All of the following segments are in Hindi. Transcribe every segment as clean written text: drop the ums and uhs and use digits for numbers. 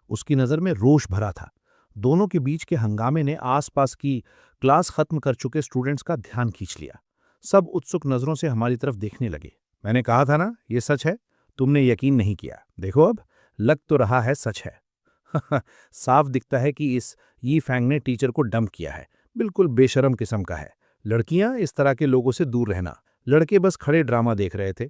उसकी नज़र में रोष भरा था। दोनों के बीच के हंगामे ने आसपास की क्लास खत्म कर चुके स्टूडेंट्स का ध्यान खींच लिया। सब उत्सुक नज़रों से हमारी तरफ देखने लगे। मैंने कहा था ना, ये सच है। तुमने यकीन नहीं किया। देखो अब, लग तो रहा है सच है। साफ दिखता है कि इस यी फैंग ने टीचर को डंप किया है। बिल्कुल बेशरम किस्म का है। लड़कियां इस तरह के लोगों से दूर रहना। लड़के बस खड़े ड्रामा देख रहे थे।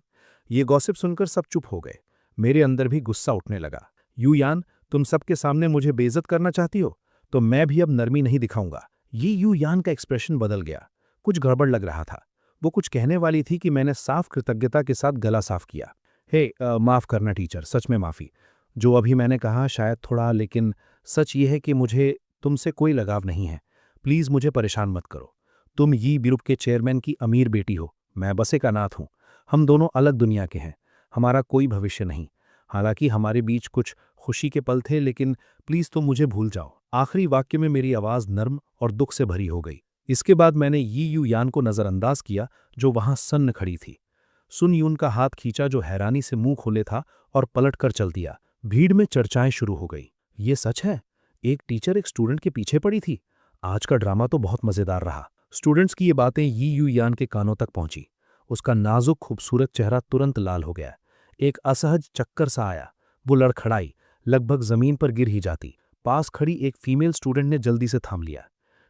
ये गॉसिप सुनकर सब चुप हो गए। मेरे अंदर भी गुस्सा उठने लगा। यू यान, तुम सबके सामने मुझे बेइज्जत करना चाहती हो? तो मैं भी अब नरमी नहीं दिखाऊंगा। ये यू यान का एक्सप्रेशन बदल गया। कुछ गड़बड़ लग रहा था। वो कुछ कहने वाली थी कि मैंने साफ कृतज्ञता के साथ गला साफ किया। हे, माफ करना टीचर, सच में माफी। जो अभी मैंने कहा शायद थोड़ा, लेकिन सच ये है कि मुझे तुमसे कोई लगाव नहीं है। प्लीज मुझे परेशान मत करो। तुम यी ग्रुप के चेयरमैन की अमीर बेटी हो, मैं बस एक अनाथ हूँ। हम दोनों अलग दुनिया के हैं। हमारा कोई भविष्य नहीं। हालांकि हमारे बीच कुछ खुशी के पल थे, लेकिन प्लीज तुम मुझे भूल जाओ। आखिरी वाक्य में मेरी आवाज नर्म और दुख से भरी हो गई। इसके बाद मैंने यी यू यान को नजरअंदाज किया, जो वहां सन्न खड़ी थी। सुन यून का हाथ खींचा, जो हैरानी से मुंह खोले था, और पलट कर चल दिया। भीड़ में चर्चाएं शुरू हो गई। ये सच है? एक टीचर एक स्टूडेंट के पीछे पड़ी थी। आज का ड्रामा तो बहुत मजेदार रहा। स्टूडेंट्स की ये बातें यी यू यान के कानों तक पहुंची। उसका नाजुक खूबसूरत चेहरा तुरंत लाल हो गया। एक असहज चक्कर सा आया। वो लड़खड़ाई, लगभग जमीन पर गिर ही जाती। पास खड़ी एक फीमेल स्टूडेंट ने जल्दी से थाम लिया।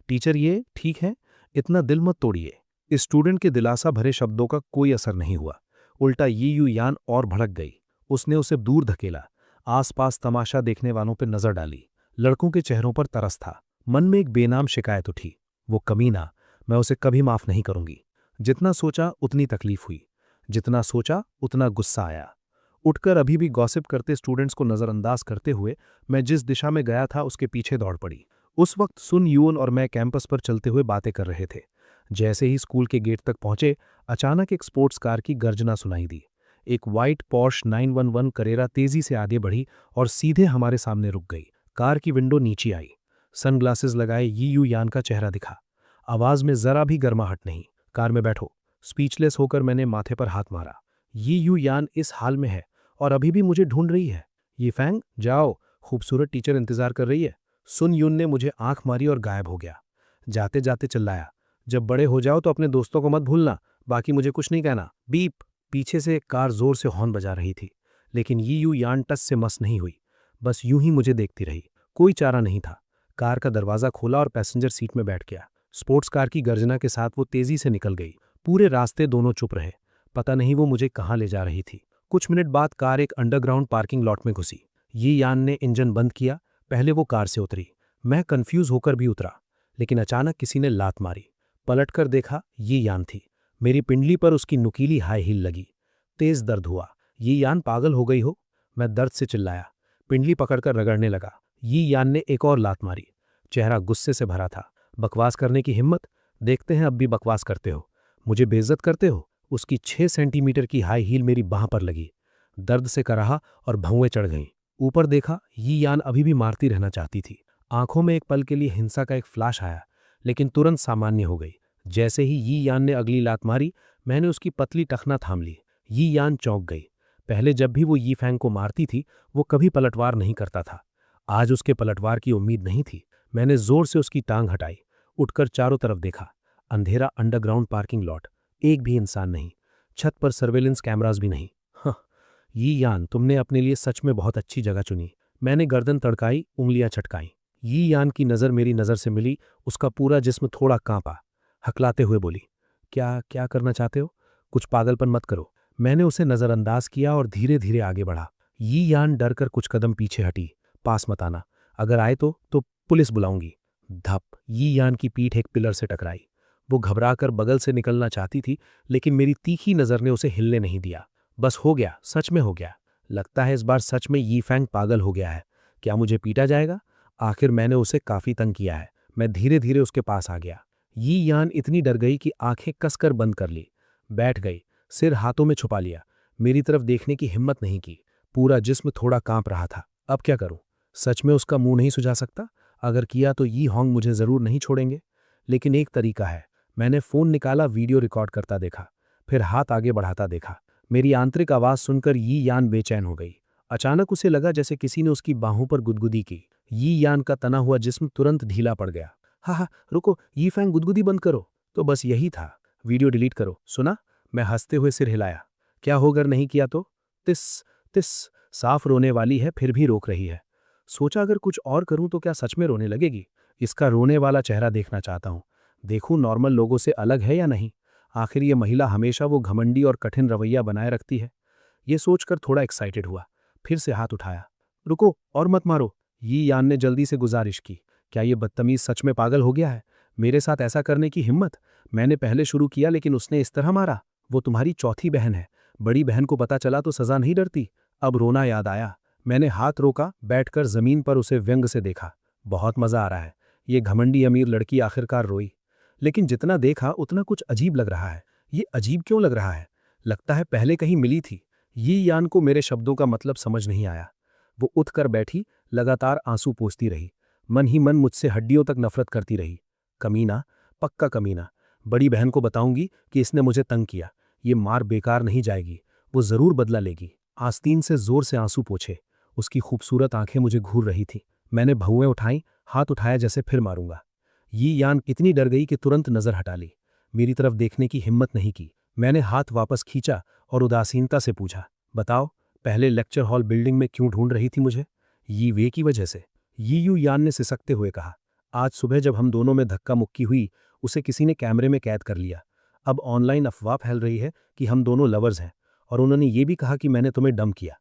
टीचर, ये ठीक है, इतना दिल मत तोड़िए। इस स्टूडेंट के दिलासा भरे शब्दों का कोई असर नहीं हुआ। उल्टा यी यू यान और भड़क गई। उसने उसे दूर धकेला। आसपास तमाशा देखने वालों पर नजर डाली। लड़कों के चेहरों पर तरस था। मन में एक बेनाम शिकायत उठी। वो कमीना, मैं उसे कभी माफ नहीं करूंगी। जितना सोचा उतनी तकलीफ हुई। जितना सोचा उतना गुस्सा आया। उठकर अभी भी गॉसिप करते स्टूडेंट्स को नजरअंदाज करते हुए मैं जिस दिशा में गया था उसके पीछे दौड़ पड़ी। उस वक्त सुन यून और मैं कैंपस पर चलते हुए बातें कर रहे थे। जैसे ही स्कूल के गेट तक पहुंचे, अचानक एक स्पोर्ट्स कार की गर्जना सुनाई दी। एक वाइट पॉर्श 911 करेरा तेजी से आगे बढ़ी और सीधे हमारे सामने रुक गई। कार की विंडो नीचे आई। सनग्लासेस लगाए यी यू यान का चेहरा दिखा। आवाज में जरा भी गर्माहट नहीं। कार में बैठो। स्पीचलेस होकर मैंने माथे पर हाथ मारा। यी यू यान इस हाल में है और अभी भी मुझे ढूंढ रही है। ये फैंग, जाओ, खूबसूरत टीचर इंतजार कर रही है। सुन यून ने मुझे आंख मारी और गायब हो गया। जाते जाते चिल्लाया, जब बड़े हो जाओ तो अपने दोस्तों को मत भूलना, बाकी मुझे कुछ नहीं कहना। बीप। पीछे से एक कार जोर से हॉर्न बजा रही थी, लेकिन यी यू यान टस से मस नहीं हुई। बस यूं ही मुझे देखती रही। कोई चारा नहीं था। कार का दरवाजा खोला और पैसेंजर सीट में बैठ गया। स्पोर्ट्स कार की गर्जना के साथ वो तेजी से निकल गई। पूरे रास्ते दोनों चुप रहे। पता नहीं वो मुझे कहाँ ले जा रही थी। कुछ मिनट बाद कार एक अंडरग्राउंड पार्किंग लॉट में घुसी। यी यान ने इंजन बंद किया। पहले वो कार से उतरी। मैं कंफ्यूज होकर भी उतरा, लेकिन अचानक किसी ने लात मारी। पलटकर देखा, ये यान थी। मेरी पिंडली पर उसकी नुकीली हाई हील लगी। तेज दर्द हुआ। ये यान पागल हो गई हो? मैं दर्द से चिल्लाया। पिंडली पकड़कर रगड़ने लगा। ये यान ने एक और लात मारी। चेहरा गुस्से से भरा था। बकवास करने की हिम्मत? देखते हैं अब भी बकवास करते हो। मुझे बेइज्जत करते हो? उसकी 6 सेंटीमीटर की हाई हील मेरी बांह पर लगी। दर्द से कराहा और भौंवें चढ़ गईं। ऊपर देखा, ये यान अभी भी मारती रहना चाहती थी। आंखों में एक पल के लिए हिंसा का एक फ्लैश आया, लेकिन तुरंत सामान्य हो गई। जैसे ही यी यान ने अगली लात मारी, मैंने उसकी पतली टखना थाम ली। यी यान चौंक गई। पहले जब भी वो यी फैंग को मारती थी, वो कभी पलटवार नहीं करता था। आज उसके पलटवार की उम्मीद नहीं थी। मैंने जोर से उसकी टांग हटाई। उठकर चारों तरफ देखा। अंधेरा अंडरग्राउंड पार्किंग लॉट। एक भी इंसान नहीं। छत पर सर्वेलेंस कैमरास भी नहीं। हाँ, यी यान, तुमने अपने लिए सच में बहुत अच्छी जगह चुनी। मैंने गर्दन तड़काई, उंगलियां छटकाई। यी यान की नज़र मेरी नज़र से मिली। उसका पूरा जिस्म थोड़ा कांपा। हकलाते हुए बोली, क्या क्या करना चाहते हो? कुछ पागलपन मत करो। मैंने उसे नज़रअंदाज किया और धीरे धीरे आगे बढ़ा। यी यान डरकर कुछ कदम पीछे हटी। पास मत आना। अगर आए तो पुलिस बुलाऊंगी। धप। यी यान की पीठ एक पिलर से टकराई। वो घबराकर बगल से निकलना चाहती थी, लेकिन मेरी तीखी नज़र ने उसे हिलने नहीं दिया। बस हो गया, सच में हो गया। लगता है इस बार सच में यी फैंग पागल हो गया है। क्या मुझे पीटा जाएगा? आखिर मैंने उसे काफी तंग किया है। मैं धीरे धीरे उसके पास आ गया। यी यान इतनी डर गई कि आंखें कसकर बंद कर ली। बैठ गई। सिर हाथों में छुपा लिया। मेरी तरफ देखने की हिम्मत नहीं की। पूरा जिस्म थोड़ा कांप रहा था। अब क्या करूं? सच में उसका मुंह नहीं सुझा सकता? अगर किया तो यी होंग मुझे जरूर नहीं छोड़ेंगे। लेकिन एक तरीका है। मैंने फोन निकाला, वीडियो रिकॉर्ड करता देखा। फिर हाथ आगे बढ़ाता देखा। मेरी आंतरिक आवाज सुनकर यी यान बेचैन हो गई। अचानक उसे लगा जैसे किसी ने उसकी बाहों पर गुदगुदी की। यी यान का तना हुआ जिस्म तुरंत ढीला पड़ गया। हाँ हाँ रुको, यी फैंग गुदगुदी बंद करो। तो बस यही था। वीडियो डिलीट करो, सुना? मैं हंसते हुए सिर हिलाया। क्या हो अगर नहीं किया तो? तिस तिस साफ रोने वाली है फिर भी रोक रही है। सोचा अगर कुछ और करूं तो क्या सच में रोने लगेगी? इसका रोने वाला चेहरा देखना चाहता हूं। देखूं नॉर्मल लोगों से अलग है या नहीं। आखिर ये महिला हमेशा वो घमंडी और कठिन रवैया बनाए रखती है। ये सोचकर थोड़ा एक्साइटेड हुआ। फिर से हाथ उठाया। रुको और मत मारो, यी यान ने जल्दी से गुजारिश की। क्या ये बदतमीज सच में पागल हो गया है? मेरे साथ ऐसा करने की हिम्मत? मैंने पहले शुरू किया लेकिन उसने इस तरह मारा। वो तुम्हारी चौथी बहन है। बड़ी बहन को पता चला तो सजा नहीं डरती। अब रोना याद आया। मैंने हाथ रोका, बैठकर जमीन पर उसे व्यंग से देखा। बहुत मजा आ रहा है। ये घमंडी अमीर लड़की आखिरकार रोई। लेकिन जितना देखा उतना कुछ अजीब लग रहा है। ये अजीब क्यों लग रहा है? लगता है पहले कहीं मिली थी। यी यान को मेरे शब्दों का मतलब समझ नहीं आया। वो उठकर बैठी, लगातार आंसू पोंछती रही। मन ही मन मुझसे हड्डियों तक नफरत करती रही। कमीना, पक्का कमीना। बड़ी बहन को बताऊंगी कि इसने मुझे तंग किया। ये मार बेकार नहीं जाएगी। वो जरूर बदला लेगी। आस्तीन से जोर से आंसू पोंछे। उसकी खूबसूरत आंखें मुझे घूर रही थी। मैंने भौएं उठाई, हाथ उठाया जैसे फिर मारूंगा। यी यान इतनी डर गई कि तुरंत नजर हटा ली। मेरी तरफ देखने की हिम्मत नहीं की। मैंने हाथ वापस खींचा और उदासीनता से पूछा, बताओ, पहले लेक्चर हॉल बिल्डिंग में क्यों ढूंढ रही थी मुझे? यी वे की वजह से। यी यू यान ने सिसकते हुए कहा। आज सुबह जब हम दोनों में धक्का मुक्की हुई, उसे किसी ने कैमरे में कैद कर लिया। अब ऑनलाइन अफवाह फैल रही है कि हम दोनों लवर्स हैं, और उन्होंने ये भी कहा कि मैंने तुम्हें डंप किया।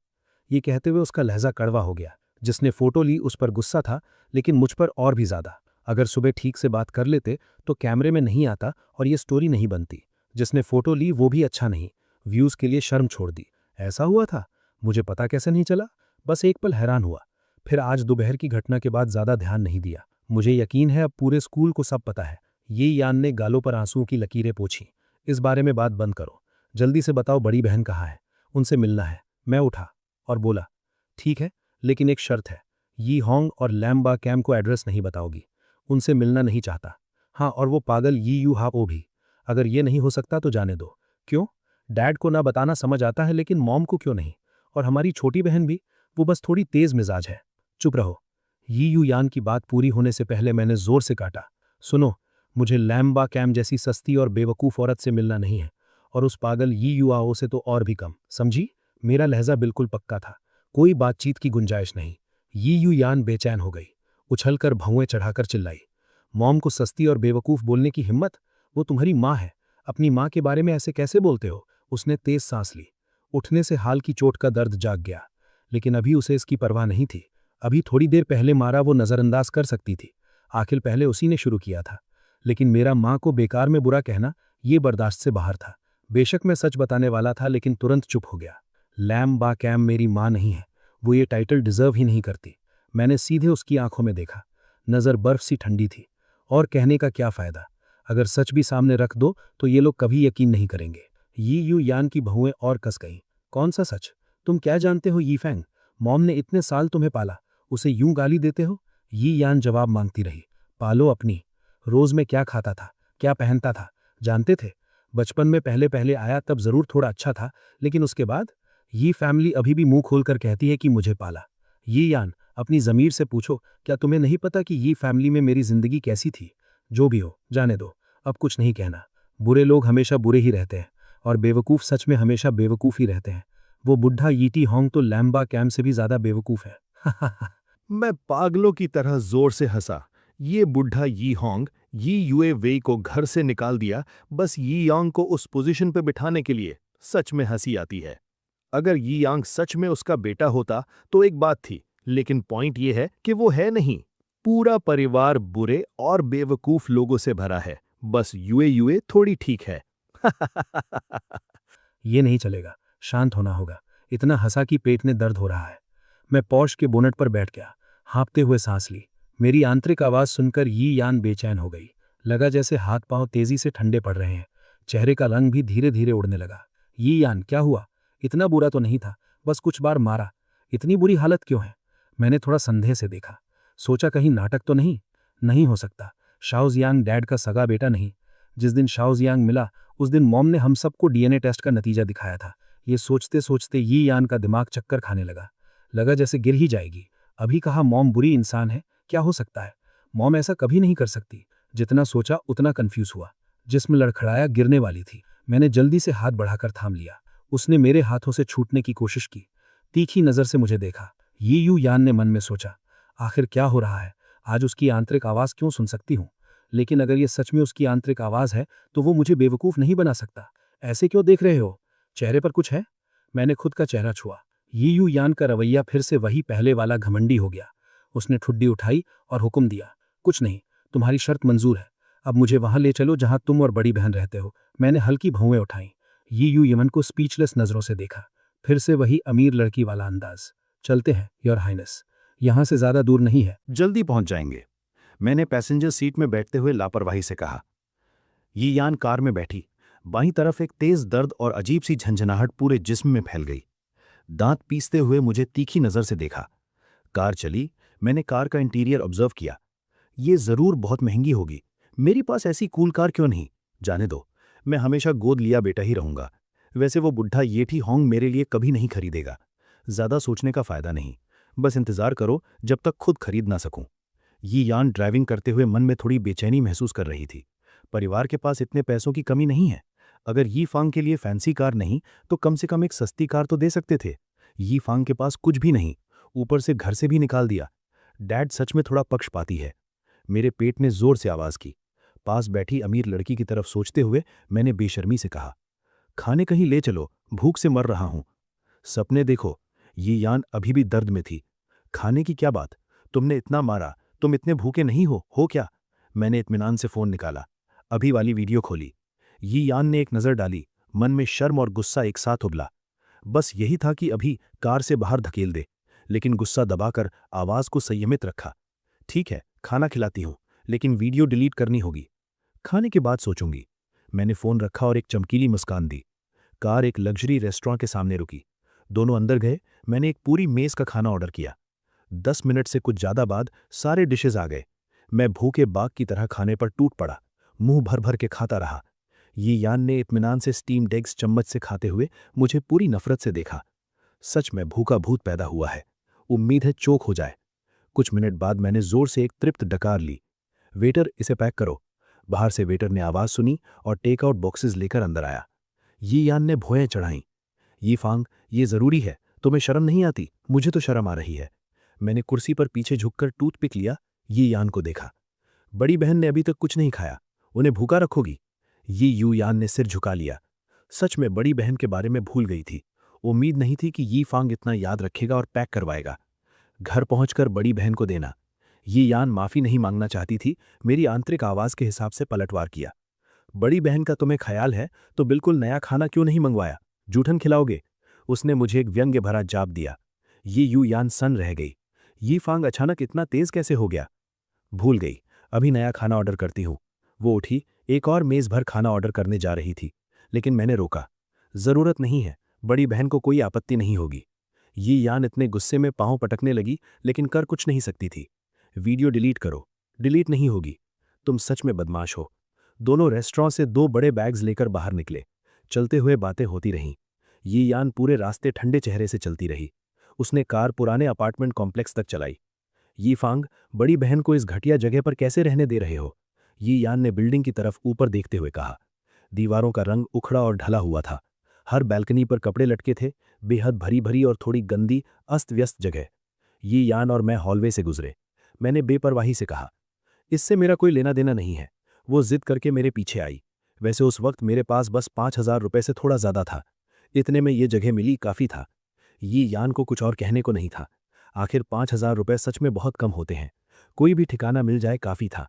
ये कहते हुए उसका लहजा कड़वा हो गया। जिसने फोटो ली उस पर गुस्सा था, लेकिन मुझ पर और भी ज्यादा। अगर सुबह ठीक से बात कर लेते तो कैमरे में नहीं आता और ये स्टोरी नहीं बनती। जिसने फोटो ली वो भी अच्छा नहीं, व्यूज के लिए शर्म छोड़ दी। ऐसा हुआ था? मुझे पता कैसे नहीं चला? बस एक पल हैरान हुआ। फिर आज दोपहर की घटना के बाद ज्यादा ध्यान नहीं दिया। मुझे यकीन है अब पूरे स्कूल को सब पता है। ये यान ने गालों पर आंसुओं की लकीरें पोंछी। इस बारे में बात बंद करो। जल्दी से बताओ बड़ी बहन कहाँ है? उनसे मिलना है। मैं उठा और बोला, ठीक है, लेकिन एक शर्त है। यी होंग और लैम्बा कैम को एड्रेस नहीं बताओगी। उनसे मिलना नहीं चाहता। हाँ, और वो पागल यी यू हा ओ भी। अगर ये नहीं हो सकता तो जाने दो। क्यों? डैड को ना बताना समझ आता है, लेकिन मॉम को क्यों नहीं? और हमारी छोटी बहन भी, वो बस थोड़ी तेज मिजाज है। चुप रहो। यी यू यान की बात पूरी होने से पहले मैंने जोर से काटा, सुनो, मुझे लैम्बा कैम जैसी सस्ती और बेवकूफ़ औरत से मिलना नहीं है, और उस पागल यी यू आओ से तो और भी कम, समझी? मेरा लहजा बिल्कुल पक्का था। कोई बातचीत की गुंजाइश नहीं। यी यू यान बेचैन हो गई। उछलकर भौएं चढ़ाकर चिल्लाई, मॉम को सस्ती और बेवकूफ़ बोलने की हिम्मत? वो तुम्हारी माँ है। अपनी माँ के बारे में ऐसे कैसे बोलते हो? उसने तेज सांस ली। उठने से हाल की चोट का दर्द जाग गया, लेकिन अभी उसे इसकी परवाह नहीं थी। अभी थोड़ी देर पहले मारा वो नजरअंदाज कर सकती थी। आखिर पहले उसी ने शुरू किया था। लेकिन मेरा माँ को बेकार में बुरा कहना ये बर्दाश्त से बाहर था। बेशक मैं सच बताने वाला था, लेकिन तुरंत चुप हो गया। लैम बा कैम मेरी माँ नहीं है। वो ये टाइटल डिजर्व ही नहीं करती। मैंने सीधे उसकी आंखों में देखा। नजर बर्फ सी ठंडी थी। और कहने का क्या फायदा? अगर सच भी सामने रख दो तो ये लोग कभी यकीन नहीं करेंगे। यी यू यान की बहुएं और कस गईं। कौन सा सच? तुम क्या जानते हो यी फैंग? मॉम ने इतने साल तुम्हें पाला, उसे यूं गाली देते हो? यी यान जवाब मांगती रही। पालो अपनी। रोज में क्या खाता था, क्या पहनता था, जानते थे? बचपन में पहले पहले आया तब जरूर थोड़ा अच्छा था, लेकिन उसके बाद? ये फैमिली अभी भी मुंह खोलकर कहती है कि मुझे पाला। ये यान, अपनी जमीर से पूछो, क्या तुम्हें नहीं पता कि ये फैमिली में मेरी जिंदगी कैसी थी? जो भी हो, जाने दो। अब कुछ नहीं कहना। बुरे लोग हमेशा बुरे ही रहते हैं, और बेवकूफ सच में हमेशा बेवकूफ ही रहते हैं। वो बुढ़ा यीटी होंग तो लैम्बा कैम से भी ज्यादा बेवकूफ है। मैं पागलों की तरह जोर से हंसा। ये बुढ़ा यी होंग यी युए वेई को घर से निकाल दिया बस यी यांग को उस पोजीशन पे बिठाने के लिए। सच में हंसी आती है। अगर यी यांग सच में उसका बेटा होता तो एक बात थी, लेकिन पॉइंट ये है कि वो है नहीं। पूरा परिवार बुरे और बेवकूफ लोगों से भरा है, बस युए युए थोड़ी ठीक है। ये नहीं चलेगा, शांत होना होगा। इतना हंसा कि पेट में दर्द हो रहा है। मैं पौष के बोनट पर बैठ गया, हाँपते हुए सांस ली। मेरी आंतरिक आवाज सुनकर यी यान बेचैन हो गई। लगा जैसे हाथ पांव तेजी से ठंडे पड़ रहे हैं। चेहरे का रंग भी धीरे धीरे उड़ने लगा। यी यान, क्या हुआ? इतना बुरा तो नहीं था, बस कुछ बार मारा। इतनी बुरी हालत क्यों है? मैंने थोड़ा संदेह से देखा। सोचा कहीं नाटक तो नहीं? नहीं हो सकता। शाओजियांग डैड का सगा बेटा नहीं। जिस दिन शाओजियांग मिला उस दिन मॉम ने हम सबको डीएनए टेस्ट का नतीजा दिखाया था। ये सोचते सोचते यी यान का दिमाग चक्कर खाने लगा। लगा जैसे गिर ही जाएगी। अभी कहा मॉम बुरी इंसान है, क्या हो सकता है? मॉम ऐसा कभी नहीं कर सकती। जितना सोचा उतना कंफ्यूज हुआ। जिस्म लड़खड़ाया, गिरने वाली थी। मैंने जल्दी से हाथ बढ़ाकर थाम लिया। उसने मेरे हाथों से छूटने की कोशिश की। तीखी नजर से मुझे देखा। ये यू यान ने मन में सोचा, आखिर क्या हो रहा है? आज उसकी आंतरिक आवाज क्यों सुन सकती हूँ? लेकिन अगर ये सच में उसकी आंतरिक आवाज है तो वो मुझे बेवकूफ नहीं बना सकता। ऐसे क्यों देख रहे हो? चेहरे पर कुछ है? मैंने खुद का चेहरा छुआ। ये यू यान का रवैया फिर से वही पहले वाला घमंडी हो गया। उसने ठुड्डी उठाई और हुक्म दिया, कुछ नहीं, तुम्हारी शर्त मंजूर है। अब मुझे वहां ले चलो जहां तुम और बड़ी बहन रहते हो। मैंने हल्की भौंवें उठाई। ये यू यमन को स्पीचलेस नजरों से देखा। फिर से वही अमीर लड़की वाला अंदाज। चलते हैं योर हाइनेस, यहां से ज्यादा दूर नहीं है। जल्दी पहुंच जाएंगे, मैंने पैसेंजर सीट में बैठते हुए लापरवाही से कहा। ये यान कार में बैठी। बाईं तरफ एक तेज दर्द और अजीब सी झंझनाहट पूरे जिस्म में फैल गई। दांत पीसते हुए मुझे तीखी नजर से देखा। कार चली। मैंने कार का इंटीरियर ऑब्जर्व किया। ये जरूर बहुत महंगी होगी। मेरे पास ऐसी कूल कार क्यों नहीं? जाने दो, मैं हमेशा गोद लिया बेटा ही रहूंगा। वैसे वो बुढ़ा येठी होंग मेरे लिए कभी नहीं खरीदेगा। ज्यादा सोचने का फायदा नहीं, बस इंतजार करो जब तक खुद खरीद ना सकूं। ये यान ड्राइविंग करते हुए मन में थोड़ी बेचैनी महसूस कर रही थी। परिवार के पास इतने पैसों की कमी नहीं है। अगर यी फांग के लिए फैंसी कार नहीं तो कम से कम एक सस्ती कार तो दे सकते थे। यी फांग के पास कुछ भी नहीं, ऊपर से घर से भी निकाल दिया। डैड सच में थोड़ा पक्षपाती है। मेरे पेट ने जोर से आवाज की। पास बैठी अमीर लड़की की तरफ सोचते हुए मैंने बेशर्मी से कहा, खाने कहीं ले चलो, भूख से मर रहा हूं। सपने देखो। ये यान अभी भी दर्द में थी। खाने की क्या बात, तुमने इतना मारा, तुम इतने भूखे नहीं हो क्या? मैंने इत्मीनान से फोन निकाला, अभी वाली वीडियो खोली। ये यान ने एक नजर डाली। मन में शर्म और गुस्सा एक साथ उबला। बस यही था कि अभी कार से बाहर धकेल दे, लेकिन गुस्सा दबाकर आवाज को संयमित रखा। ठीक है, खाना खिलाती हूं, लेकिन वीडियो डिलीट करनी होगी। खाने के बाद सोचूंगी। मैंने फोन रखा और एक चमकीली मुस्कान दी। कार एक लग्जरी रेस्टोरेंट के सामने रुकी। दोनों अंदर गए। मैंने एक पूरी मेज का खाना ऑर्डर किया। 10 मिनट से कुछ ज्यादा बाद सारे डिशेज आ गए। मैं भूखे बाघ की तरह खाने पर टूट पड़ा। मुंह भर भर के खाता रहा। ये यान ने इत्मीनान से स्टीम्ड एग्स चम्मच से खाते हुए मुझे पूरी नफरत से देखा। सच में भूखा भूत पैदा हुआ है। उम्मीद है चोक हो जाए। कुछ मिनट बाद मैंने जोर से एक तृप्त डकार ली। वेटर, इसे पैक करो। बाहर से वेटर ने आवाज सुनी और टेक आउट बॉक्सेस लेकर अंदर आया। ये यान ने भौएं चढ़ाईं। ये फांग, ये जरूरी है, तुम्हें शर्म नहीं आती? मुझे तो शर्म आ रही है। मैंने कुर्सी पर पीछे झुककर टूथपिक लिया। ये यान को देखा। बड़ी बहन ने अभी तक कुछ नहीं खाया, उन्हें भूखा रखोगी? ये यू यान ने सिर झुका लिया। सच में बड़ी बहन के बारे में भूल गई थी। उम्मीद नहीं थी कि ये फांग इतना याद रखेगा और पैक करवाएगा। घर पहुंचकर बड़ी बहन को देना। ये यान माफी नहीं मांगना चाहती थी, मेरी आंतरिक आवाज के हिसाब से पलटवार किया। बड़ी बहन का तुम्हें ख्याल है तो बिल्कुल नया खाना क्यों नहीं मंगवाया? जूठन खिलाओगे? उसने मुझे एक व्यंग्य भरा जाप दिया। ये यू यान सन रह गई। ये फांग अचानक इतना तेज कैसे हो गया? भूल गई, अभी नया खाना ऑर्डर करती हूँ। वो उठी, एक और मेज भर खाना ऑर्डर करने जा रही थी, लेकिन मैंने रोका। जरूरत नहीं है, बड़ी बहन को कोई आपत्ति नहीं होगी। ये यान इतने गुस्से में पांव पटकने लगी, लेकिन कर कुछ नहीं सकती थी। वीडियो डिलीट करो। डिलीट नहीं होगी। तुम सच में बदमाश हो। दोनों रेस्टोरेंट से 2 बड़े बैग्स लेकर बाहर निकले। चलते हुए बातें होती रहीं। ये यान पूरे रास्ते ठंडे चेहरे से चलती रही। उसने कार पुराने अपार्टमेंट कॉम्प्लेक्स तक चलाई। ये फांग, बड़ी बहन को इस घटिया जगह पर कैसे रहने दे रहे हो? ये यान ने बिल्डिंग की तरफ ऊपर देखते हुए कहा। दीवारों का रंग उखड़ा और ढला हुआ था। हर बैल्कनी पर कपड़े लटके थे। बेहद भरी भरी और थोड़ी गंदी, अस्त व्यस्त जगह। ये यान और मैं हॉलवे से गुजरे। मैंने बेपरवाही से कहा, इससे मेरा कोई लेना देना नहीं है। वो जिद करके मेरे पीछे आई। वैसे उस वक्त मेरे पास बस 5,000 रुपए से थोड़ा ज्यादा था। इतने में ये जगह मिली, काफी था। ये यान को कुछ और कहने को नहीं था। आखिर 5,000 रुपए सच में बहुत कम होते हैं। कोई भी ठिकाना मिल जाए काफी था।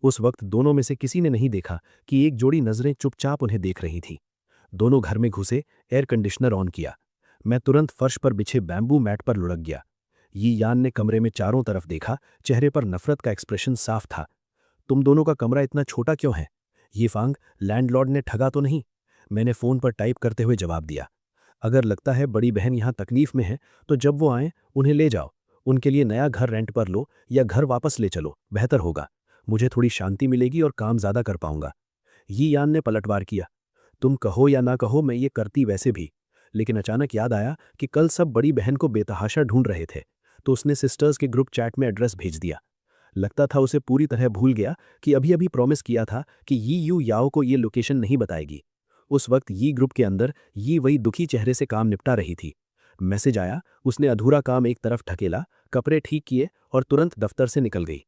उस वक्त दोनों में से किसी ने नहीं देखा कि एक जोड़ी नजरें चुपचाप उन्हें देख रही थीं। दोनों घर में घुसे, एयर कंडीशनर ऑन किया। मैं तुरंत फर्श पर बिछे बैम्बू मैट पर लुढ़क गया। ये यान ने कमरे में चारों तरफ देखा। चेहरे पर नफरत का एक्सप्रेशन साफ था। तुम दोनों का कमरा इतना छोटा क्यों है? ये फांग, लैंडलॉर्ड ने ठगा तो नहीं? मैंने फोन पर टाइप करते हुए जवाब दिया। अगर लगता है बड़ी बहन यहां तकलीफ में है तो जब वो आए उन्हें ले जाओ। उनके लिए नया घर रेंट पर लो या घर वापस ले चलो, बेहतर होगा। मुझे थोड़ी शांति मिलेगी और काम ज्यादा कर पाऊंगा। ये यान ने पलटवार किया। तुम कहो या ना कहो, मैं ये करती वैसे भी। लेकिन अचानक याद आया कि कल सब बड़ी बहन को बेतहाशा ढूंढ रहे थे, तो उसने सिस्टर्स के ग्रुप चैट में एड्रेस भेज दिया। लगता था उसे पूरी तरह भूल गया कि अभी अभी प्रॉमिस किया था कि यी यू याओ को ये लोकेशन नहीं बताएगी। उस वक्त यी ग्रुप के अंदर यी वही दुखी चेहरे से काम निपटा रही थी। मैसेज आया, उसने अधूरा काम एक तरफ ढकेला, कपड़े ठीक किए और तुरंत दफ्तर से निकल गई।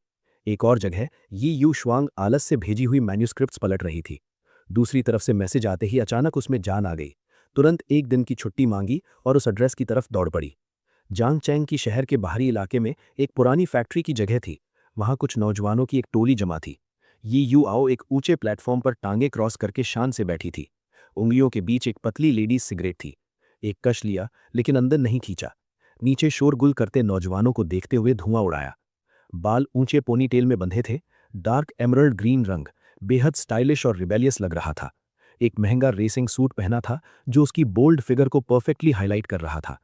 एक और जगह यी यू श्वांग आलस से भेजी हुई मैन्यूस्क्रिप्ट्स पलट रही थी। दूसरी तरफ से मैसेज आते ही अचानक उसमें जान आ गई। तुरंत एक दिन की छुट्टी मांगी और उस एड्रेस की तरफ दौड़ पड़ी। जांग चैंग की शहर के बाहरी इलाके में एक पुरानी फैक्ट्री की जगह थी। वहां कुछ नौजवानों की एक टोली जमा थी। यी यू आओ एक ऊंचे प्लेटफॉर्म पर टांगे क्रॉस करके शान से बैठी थी। उंगलियों के बीच एक पतली लेडीज सिगरेट थी। एक कश लिया लेकिन अंदर नहीं खींचा। नीचे शोरगुल करते नौजवानों को देखते हुए धुआं उड़ाया। बाल ऊंचे पोनीटेल में बंधे थे। डार्क एमरल्ड ग्रीन रंग बेहद स्टाइलिश और रिबेलियस लग रहा था। एक महंगा रेसिंग सूट पहना था जो उसकी बोल्ड फिगर को परफेक्टली हाईलाइट कर रहा था।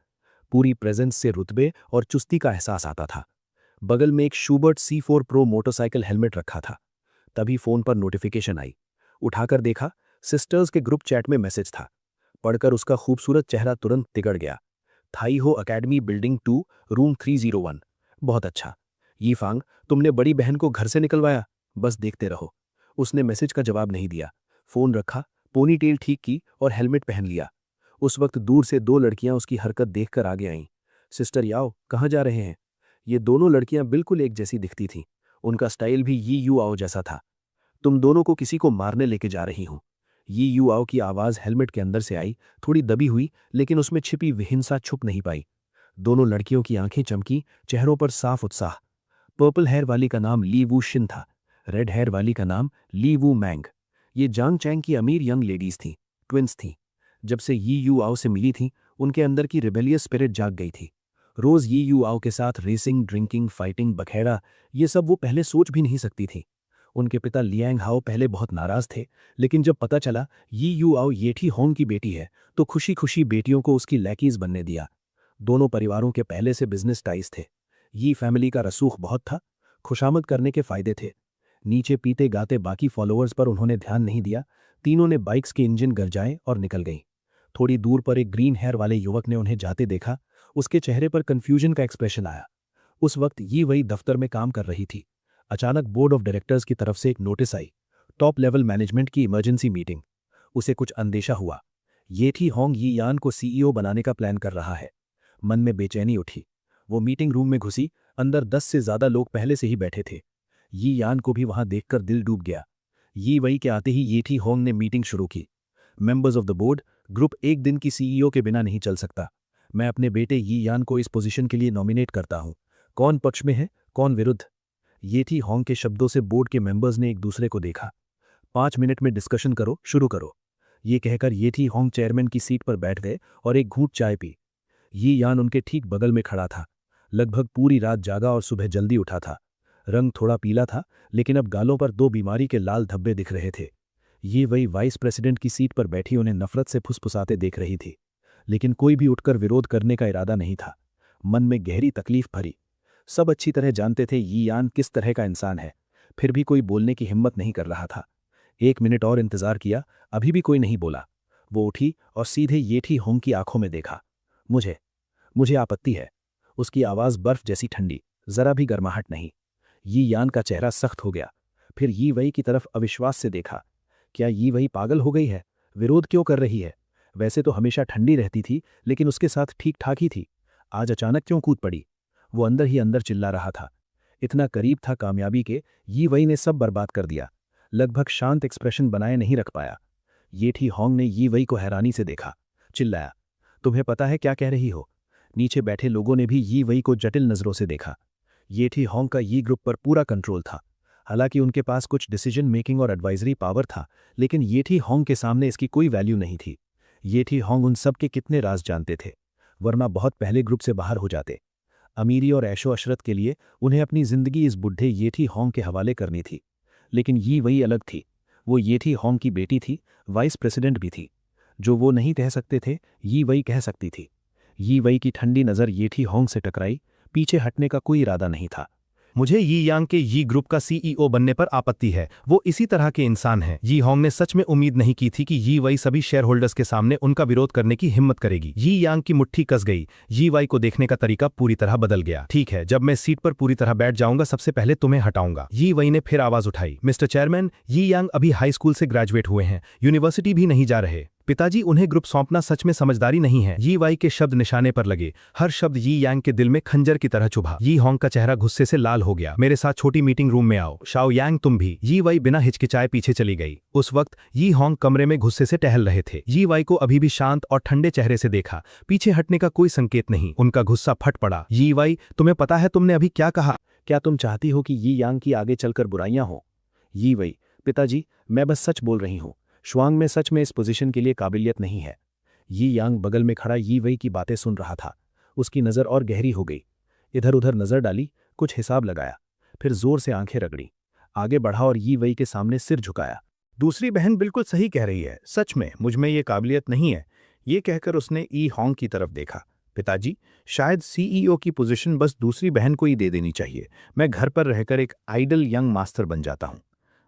पूरी प्रेजेंस से रुतबे और चुस्ती का एहसास आता था। बगल में एक Schubert C4 pro motorcycle helmet रखा था। तभी फोन पर नोटिफिकेशन आई। उठाकर देखा, सिस्टर्स के ग्रुप चैट में मैसेज था। पढ़कर उसका खूबसूरत चेहरा तुरंत तिगड़ गया। थाई हो अकेडमी बिल्डिंग 2 रूम 301। बहुत अच्छा यी फांग, तुमने बड़ी बहन को घर से निकलवाया, बस देखते रहो। उसने मैसेज का जवाब नहीं दिया। फोन रखा, पोनीटेल ठीक की और हेलमेट पहन लिया। उस वक्त दूर से दो लड़कियां उसकी हरकत देखकर आगे आईं। सिस्टर याओ, कहाँ जा रहे हैं? ये दोनों लड़कियां बिल्कुल एक जैसी दिखती थीं। उनका स्टाइल भी यी यू आओ जैसा था। तुम दोनों को किसी को मारने लेके जा रही हूं। यी यू आओ की आवाज हेलमेट के अंदर से आई, थोड़ी दबी हुई, लेकिन उसमें छिपी विहिंसा छुप नहीं पाई। दोनों लड़कियों की आंखें चमकी, चेहरों पर साफ उत्साह। पर्पल हेयर वाली का नाम ली वू शिन था, रेड हेयर वाली का नाम ली वू मैंग। ये जांग चैंग की अमीर यंग लेडीज थीं, ट्विंस थीं। जब से यी यू आओ से मिली थीं, उनके अंदर की रिबेलियस स्पिरिट जाग गई थी। रोज यी यू आओ के साथ रेसिंग, ड्रिंकिंग, फाइटिंग, बखेड़ा, ये सब वो पहले सोच भी नहीं सकती थी। उनके पिता लियांग हाओ पहले बहुत नाराज थे, लेकिन जब पता चला यी यू आओ येठी होंग की बेटी है, तो खुशी खुशी बेटियों को उसकी लैकीज बनने दिया। दोनों परिवारों के पहले से बिजनेस टाइज थे। यी फैमिली का रसूख बहुत था, खुशामद करने के फायदे थे। नीचे पीते गाते बाकी फॉलोअर्स पर उन्होंने ध्यान नहीं दिया। तीनों ने बाइक्स के इंजन गरजाए और निकल गईं। थोड़ी दूर पर एक ग्रीन हेयर वाले युवक ने उन्हें जाते देखा। उसके चेहरे पर कंफ्यूजन का एक्सप्रेशन आया। उस वक्त यी वही दफ्तर में काम कर रही थी। अचानक बोर्ड ऑफ डायरेक्टर्स की तरफ से एक नोटिस आई, टॉप लेवल मैनेजमेंट की इमरजेंसी मीटिंग। उसे कुछ अंदेशा हुआ। येठी होंग यी यान को CEO बनाने का प्लान कर रहा है। मन में बेचैनी उठी। वो मीटिंग रूम में घुसी। अंदर 10 से ज्यादा लोग पहले से ही बैठे थे। यी यान को भी वहां देखकर दिल डूब गया। यी वही के आते ही येठी होंग ने मीटिंग शुरू की। Members of the board, group एक दिन की CEO के बिना नहीं चल सकता। मैं अपने बेटे यी यान को इस पोजीशन के लिए नॉमिनेट करता हूं। कौन पक्ष में है, कौन विरुद्ध? येठी होंग के शब्दों से बोर्ड के मेंबर्स ने एक दूसरे को देखा। 5 मिनट में डिस्कशन करो, शुरू करो। ये कहकर येठी होंग चेयरमैन की सीट पर बैठ गए और एक घूंट चाय पी। यी यान उनके ठीक बगल में खड़ा था। लगभग पूरी रात जागा और सुबह जल्दी उठा था। रंग थोड़ा पीला था, लेकिन अब गालों पर 2 बीमारी के लाल धब्बे दिख रहे थे। ये वही वाइस प्रेसिडेंट की सीट पर बैठी उन्हें नफरत से फुसफुसाते देख रही थी, लेकिन कोई भी उठकर विरोध करने का इरादा नहीं था। मन में गहरी तकलीफ भरी। सब अच्छी तरह जानते थे यी यान किस तरह का इंसान है, फिर भी कोई बोलने की हिम्मत नहीं कर रहा था। 1 मिनट और इंतजार किया, अभी भी कोई नहीं बोला। वो उठी और सीधे येठी होंग की आंखों में देखा। मुझे आपत्ति है। उसकी आवाज बर्फ जैसी ठंडी, जरा भी गर्माहट नहीं। यी यान का चेहरा सख्त हो गया। फिर यी वही की तरफ अविश्वास से देखा। क्या यी वही पागल हो गई है? विरोध क्यों कर रही है? वैसे तो हमेशा ठंडी रहती थी, लेकिन उसके साथ ठीक ठाक ही थी। आज अचानक क्यों कूद पड़ी? वो अंदर ही अंदर चिल्ला रहा था। इतना करीब था कामयाबी के, यी वही ने सब बर्बाद कर दिया। लगभग शांत एक्सप्रेशन बनाए नहीं रख पाया। येठी होंग ने यी वही को हैरानी से देखा। चिल्लाया, तुम्हें पता है क्या कह रही हो? नीचे बैठे लोगों ने भी यी वही को जटिल नजरों से देखा। येठी होंग का यी ग्रुप पर पूरा कंट्रोल था। हालांकि उनके पास कुछ डिसीजन मेकिंग और एडवाइजरी पावर था, लेकिन येठी होंग के सामने इसकी कोई वैल्यू नहीं थी। येठी होंग उन सब के कितने राज जानते थे, वरना बहुत पहले ग्रुप से बाहर हो जाते। अमीरी और ऐशो अशरत के लिए उन्हें अपनी जिंदगी इस बुढ़े येठी होंग के हवाले करनी थी। लेकिन यी वही अलग थी। वो येठी होंग की बेटी थी, वाइस प्रेसिडेंट भी थी। जो वो नहीं कह सकते थे, यी वही कह सकती थी। यी वही की ठंडी नज़र येठी होंग से टकराई। पीछे हटने का कोई इरादा नहीं था। मुझे यी यांग के यी ग्रुप का सीईओ बनने पर आपत्ति है। वो इसी तरह के इंसान हैं। यी होंग ने सच में उम्मीद नहीं की थी कि यी वाई सभी शेयर होल्डर्स के सामने उनका विरोध करने की हिम्मत करेगी। यी यांग की मुट्ठी कस गई। यी वाई को देखने का तरीका पूरी तरह बदल गया। ठीक है, जब मैं सीट पर पूरी तरह बैठ जाऊंगा सबसे पहले तुम्हें हटाऊंगा। यी वाई ने फिर आवाज उठाई। मिस्टर चेयरमैन, यी यांग अभी हाई स्कूल से ग्रेजुएट हुए हैं, यूनिवर्सिटी भी नहीं जा रहे। पिताजी, उन्हें ग्रुप सौंपना सच में समझदारी नहीं है। यी वाई के शब्द निशाने पर लगे। हर शब्द यी यांग के दिल में खंजर की तरह चुभा। यी होंग का चेहरा गुस्से से लाल हो गया। मेरे साथ छोटी मीटिंग रूम में आओ। शाओ यांग, तुम भी। यी वाई बिना हिचकिचाए पीछे चली गई। उस वक्त यी होंग कमरे में गुस्से से टहल रहे थे। यी वाई को अभी भी शांत और ठंडे चेहरे से देखा। पीछे हटने का कोई संकेत नहीं। उनका गुस्सा फट पड़ा। यी वाई, तुम्हें पता है तुमने अभी क्या कहा? क्या तुम चाहती हो कि यी यांग की आगे चलकर बुराइयां हो? यी वई, पिताजी, मैं बस सच बोल रही हूँ। शुआंग में सच में इस पोजीशन के लिए काबिलियत नहीं है। यी यांग बगल में खड़ा यी वई की बातें सुन रहा था। उसकी नज़र और गहरी हो गई। इधर उधर नज़र डाली, कुछ हिसाब लगाया, फिर जोर से आंखें रगड़ी, आगे बढ़ा और यी वई के सामने सिर झुकाया। दूसरी बहन बिल्कुल सही कह रही है। सच में मुझ में ये काबिलियत नहीं है। ये कहकर उसने यी होंग की तरफ देखा। पिताजी, शायद सीईओ की पोजीशन बस दूसरी बहन को ही दे देनी चाहिए। मैं घर पर रहकर एक आइडल यंग मास्टर बन जाता हूँ।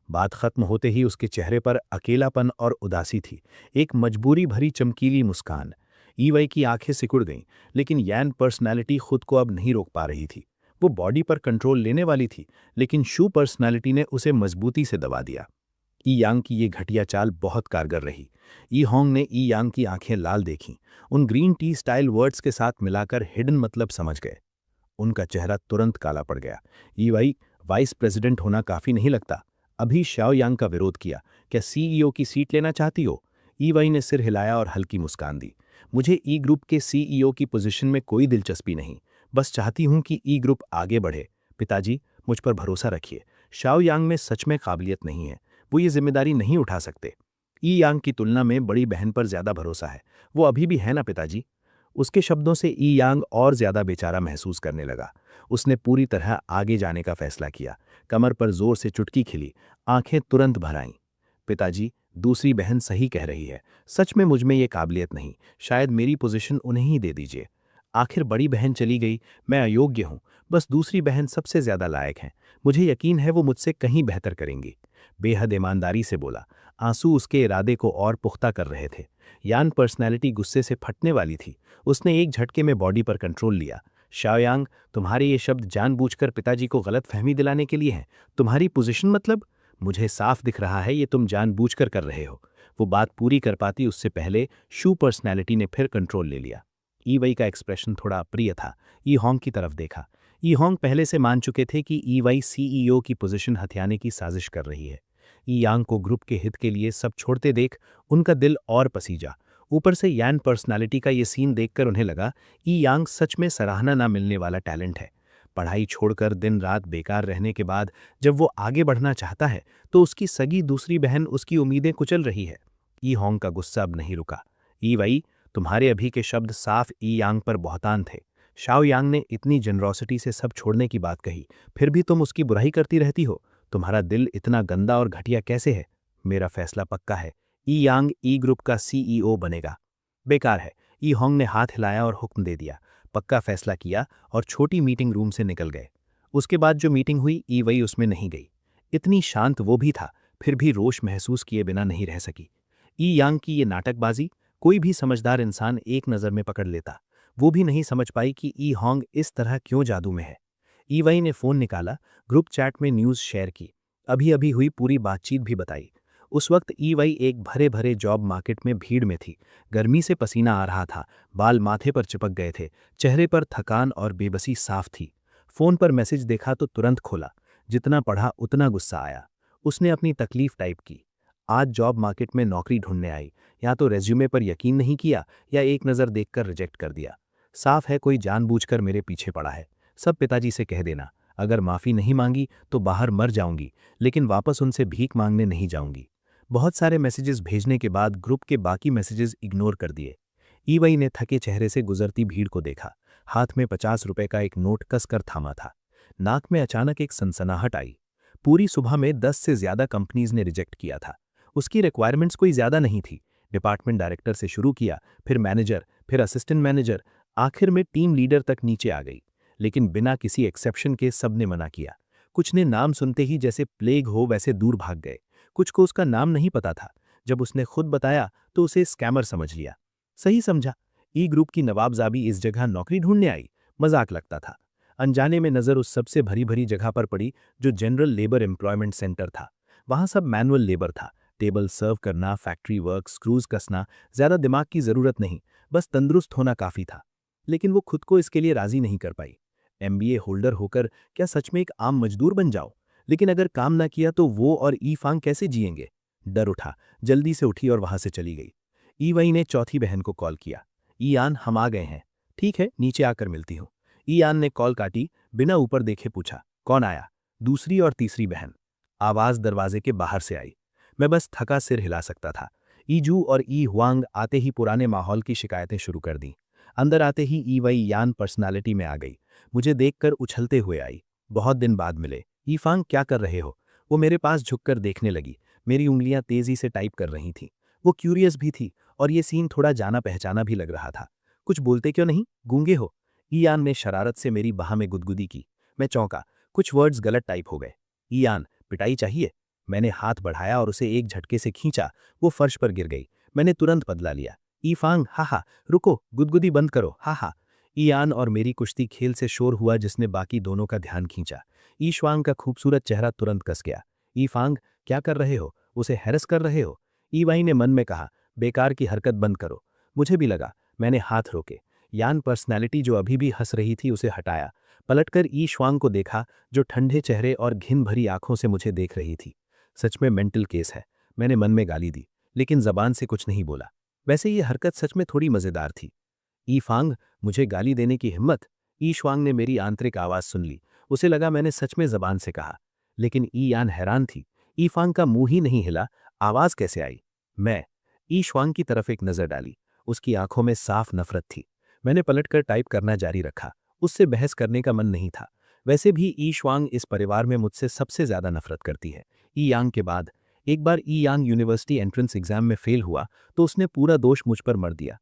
बात खत्म होते ही उसके चेहरे पर अकेलापन और उदासी थी, एक मजबूरी भरी चमकीली मुस्कान। ईवाई की आंखें सिकुड़ गईं, लेकिन यान पर्सनैलिटी खुद को अब नहीं रोक पा रही थी। वो बॉडी पर कंट्रोल लेने वाली थी, लेकिन शू पर्सनैलिटी ने उसे मजबूती से दबा दिया। ई यांग की ये घटिया चाल बहुत कारगर रही। ई होंग ने ई यांग की आंखें लाल देखीं, उन ग्रीन टी स्टाइल वर्ड्स के साथ मिलाकर हिडन मतलब समझ गए। उनका चेहरा तुरंत काला पड़ गया। ईवाई, वाइस प्रेसिडेंट होना काफी नहीं लगता? अभी शाओ यांग का विरोध किया। क्या सीईओ की सीट लेना चाहती हो? ईवाई ने सिर हिलाया और हल्की मुस्कान दी। मुझे ई ग्रुप के सीईओ की पोजीशन में कोई दिलचस्पी नहीं, बस चाहती हूं कि ई ग्रुप आगे बढ़े। पिताजी, मुझ पर भरोसा रखिए। शाओ यांग में सच में काबिलियत नहीं है, वो ये जिम्मेदारी नहीं उठा सकते। ई यांग की तुलना में बड़ी बहन पर ज्यादा भरोसा है। वो अभी भी है ना पिताजी? उसके शब्दों से ई यांग और ज्यादा बेचारा महसूस करने लगा। उसने पूरी तरह आगे जाने का फैसला किया। कमर पर जोर से चुटकी खिली, आंखें तुरंत भर आईं। पिताजी, दूसरी बहन सही कह रही है। सच में मुझ में ये काबिलियत नहीं, शायद मेरी पोजीशन उन्हें ही दे दीजिए। आखिर बड़ी बहन चली गई, मैं अयोग्य हूं, बस दूसरी बहन सबसे ज्यादा लायक हैं। मुझे यकीन है वो मुझसे कहीं बेहतर करेंगी। बेहद ईमानदारी से बोला। आंसू उसके इरादे को और पुख्ता कर रहे थे। यान पर्सनैलिटी गुस्से से फटने वाली थी। उसने एक झटके में बॉडी पर कंट्रोल लिया। शाओयांग, तुम्हारे ये शब्द जानबूझकर पिताजी को गलत फहमी दिलाने के लिए हैं। तुम्हारी पोजीशन मतलब? मुझे साफ दिख रहा है ये तुम जानबूझकर कर रहे हो। वो बात पूरी कर पाती उससे पहले शू पर्सनैलिटी ने फिर कंट्रोल ले लिया। ई वई का एक्सप्रेशन थोड़ा अप्रिय था। ई होंग की तरफ देखा। ई होंग पहले से मान चुके थे कि ई वई सीईओ की पोजीशन हथियाने की साजिश कर रही है। ई यांग को ग्रुप के हित के लिए सब छोड़ते देख उनका दिल और पसीजा। ऊपर से यान पर्सनालिटी का ये सीन देखकर उन्हें लगा ई यांग सच में सराहना ना मिलने वाला टैलेंट है। पढ़ाई छोड़कर दिन रात बेकार रहने के बाद जब वो आगे बढ़ना चाहता है तो उसकी सगी दूसरी बहन उसकी उम्मीदें कुचल रही है। ई होंग का गुस्सा अब नहीं रुका। ई वई, तुम्हारे अभी के शब्द साफ ई यांग पर बहुतान थे। शाओ यांग ने इतनी जनरोसिटी से सब छोड़ने की बात कही, फिर भी तुम उसकी बुराई करती रहती हो। तुम्हारा दिल इतना गंदा और घटिया कैसे है? मेरा फैसला पक्का है, ई यांग ई ग्रुप का सीईओ बनेगा। बेकार है। ई होंग ने हाथ हिलाया और हुक्म दे दिया। पक्का फैसला किया और छोटी मीटिंग रूम से निकल गए। उसके बाद जो मीटिंग हुई ई वई उसमें नहीं गई। इतनी शांत वो भी था, फिर भी रोष महसूस किए बिना नहीं रह सकी। ई यांग की ये नाटकबाजी कोई भी समझदार इंसान एक नज़र में पकड़ लेता। वो भी नहीं समझ पाई कि ई होंग इस तरह क्यों जादू में है। ई वई ने फ़ोन निकाला, ग्रुप चैट में न्यूज़ शेयर की, अभी अभी हुई पूरी बातचीत भी बताई। उस वक्त ई वई एक भरे भरे जॉब मार्केट में भीड़ में थी। गर्मी से पसीना आ रहा था, बाल माथे पर चिपक गए थे, चेहरे पर थकान और बेबसी साफ थी। फ़ोन पर मैसेज देखा तो तुरंत खोला। जितना पढ़ा उतना गुस्सा आया। उसने अपनी तकलीफ टाइप की। आज जॉब मार्केट में नौकरी ढूंढने आई, या तो रेज्यूमे पर यकीन नहीं किया या एक नज़र देखकर रिजेक्ट कर दिया। साफ है कोई जानबूझकर मेरे पीछे पड़ा है। सब पिताजी से कह देना, अगर माफ़ी नहीं मांगी तो बाहर मर जाऊंगी, लेकिन वापस उनसे भीख मांगने नहीं जाऊंगी। बहुत सारे मैसेजेस भेजने के बाद ग्रुप के बाकी मैसेजेस इग्नोर कर दिए। ई वई ने थके चेहरे से गुजरती भीड़ को देखा। हाथ में 50 रुपए का एक नोट कसकर थामा था। नाक में अचानक एक सनसनाहट आई। पूरी सुबह में 10 से ज्यादा कंपनीज ने रिजेक्ट किया था। उसकी रिक्वायरमेंट्स कोई ज्यादा नहीं थी। डिपार्टमेंट डायरेक्टर से शुरू किया, फिर मैनेजर, फिर असिस्टेंट मैनेजर, आखिर में टीम लीडर तक नीचे आ गई। लेकिन बिना किसी एक्सेप्शन के सबने मना किया। कुछ ने नाम सुनते ही जैसे प्लेग हो वैसे दूर भाग गए। कुछ को उसका नाम नहीं पता था। जब उसने खुद बताया तो उसे स्कैमर समझ लिया। सही समझा। ई ग्रुप की नवाबजाबी इस जगह नौकरी ढूंढने आई। मजाक लगता था। अनजाने में नजर उस सबसे भरी भरी जगह पर पड़ी जो जनरल लेबर एम्प्लॉयमेंट सेंटर था। वहां सब मैनुअल लेबर था। टेबल सर्व करना, फैक्ट्री वर्क, स्क्रूज कसना, ज्यादा दिमाग की जरूरत नहीं, बस तंदुरुस्त होना काफी था। लेकिन वो खुद को इसके लिए राजी नहीं कर पाई। एमबीए होल्डर होकर क्या सच में एक आम मजदूर बन जाओ? लेकिन अगर काम ना किया तो वो और ई फांग कैसे जिएंगे? डर उठा, जल्दी से उठी और वहां से चली गई। ई वही ने चौथी बहन को कॉल किया। ई आन, हम आ गए हैं। ठीक है, नीचे आकर मिलती हूँ। ई आन ने कॉल काटी, बिना ऊपर देखे पूछा, कौन आया? दूसरी और तीसरी बहन। आवाज दरवाजे के बाहर से आई। मैं बस थका सिर हिला सकता था। ईजू और ई हुआंग आते ही पुराने माहौल की शिकायतें शुरू कर दी। अंदर आते ही ई वई यान पर्सनालिटी में आ गई। मुझे देखकर उछलते हुए आई। बहुत दिन बाद मिले। ई फांग, क्या कर रहे हो? वो मेरे पास झुककर देखने लगी। मेरी उंगलियां तेजी से टाइप कर रही थीं। वो क्यूरियस भी थी और ये सीन थोड़ा जाना पहचाना भी लग रहा था। कुछ बोलते क्यों नहीं? गूंगे हो? ईयान ने शरारत से मेरी बाह में गुदगुदी की। मैं चौंका। कुछ वर्ड्स गलत टाइप हो गए। ईयान, पिटाई चाहिए? मैंने हाथ बढ़ाया और उसे एक झटके से खींचा। वो फर्श पर गिर गई। मैंने तुरंत बदला लिया। ई फांग, हा हा, रुको, गुदगुदी बंद करो, हा हा। ईयान और मेरी कुश्ती खेल से शोर हुआ जिसने बाकी दोनों का ध्यान खींचा। ई श्वांग का खूबसूरत चेहरा तुरंत कस गया। ई फांग, क्या कर रहे हो? उसे हैरस कर रहे हो? ई वाई ने मन में कहा, बेकार की हरकत बंद करो। मुझे भी लगा। मैंने हाथ रोके। यान पर्सनैलिटी जो अभी भी हंस रही थी उसे हटाया। पलटकर ई श्वांग को देखा जो ठंडे चेहरे और घिन भरी आंखों से मुझे देख रही थी। सच में मेंटल केस है। मैंने मन में गाली दी, लेकिन जबान से कुछ नहीं बोला। वैसे ये हरकत सच में थोड़ी मजेदार थी। ई फांग, मुझे गाली देने की हिम्मत? ई श्वांग ने मेरी आंतरिक आवाज सुन ली। उसे लगा मैंने सच में जबान से कहा। लेकिन ई यान हैरान थी। ई फांग का मुंह ही नहीं हिला, आवाज कैसे आई? मैं। ई श्वांग की तरफ एक नजर डाली। उसकी आंखों में साफ नफरत थी। मैंने पलटकर टाइप करना जारी रखा। उससे बहस करने का मन नहीं था। वैसे भी ई श्वांग इस परिवार में मुझसे सबसे ज्यादा नफरत करती है, ई यांग के बाद। एक बार ई यांग यूनिवर्सिटी एंट्रेंस एग्जाम में फेल हुआ तो उसने पूरा दोष मुझ पर मर दिया।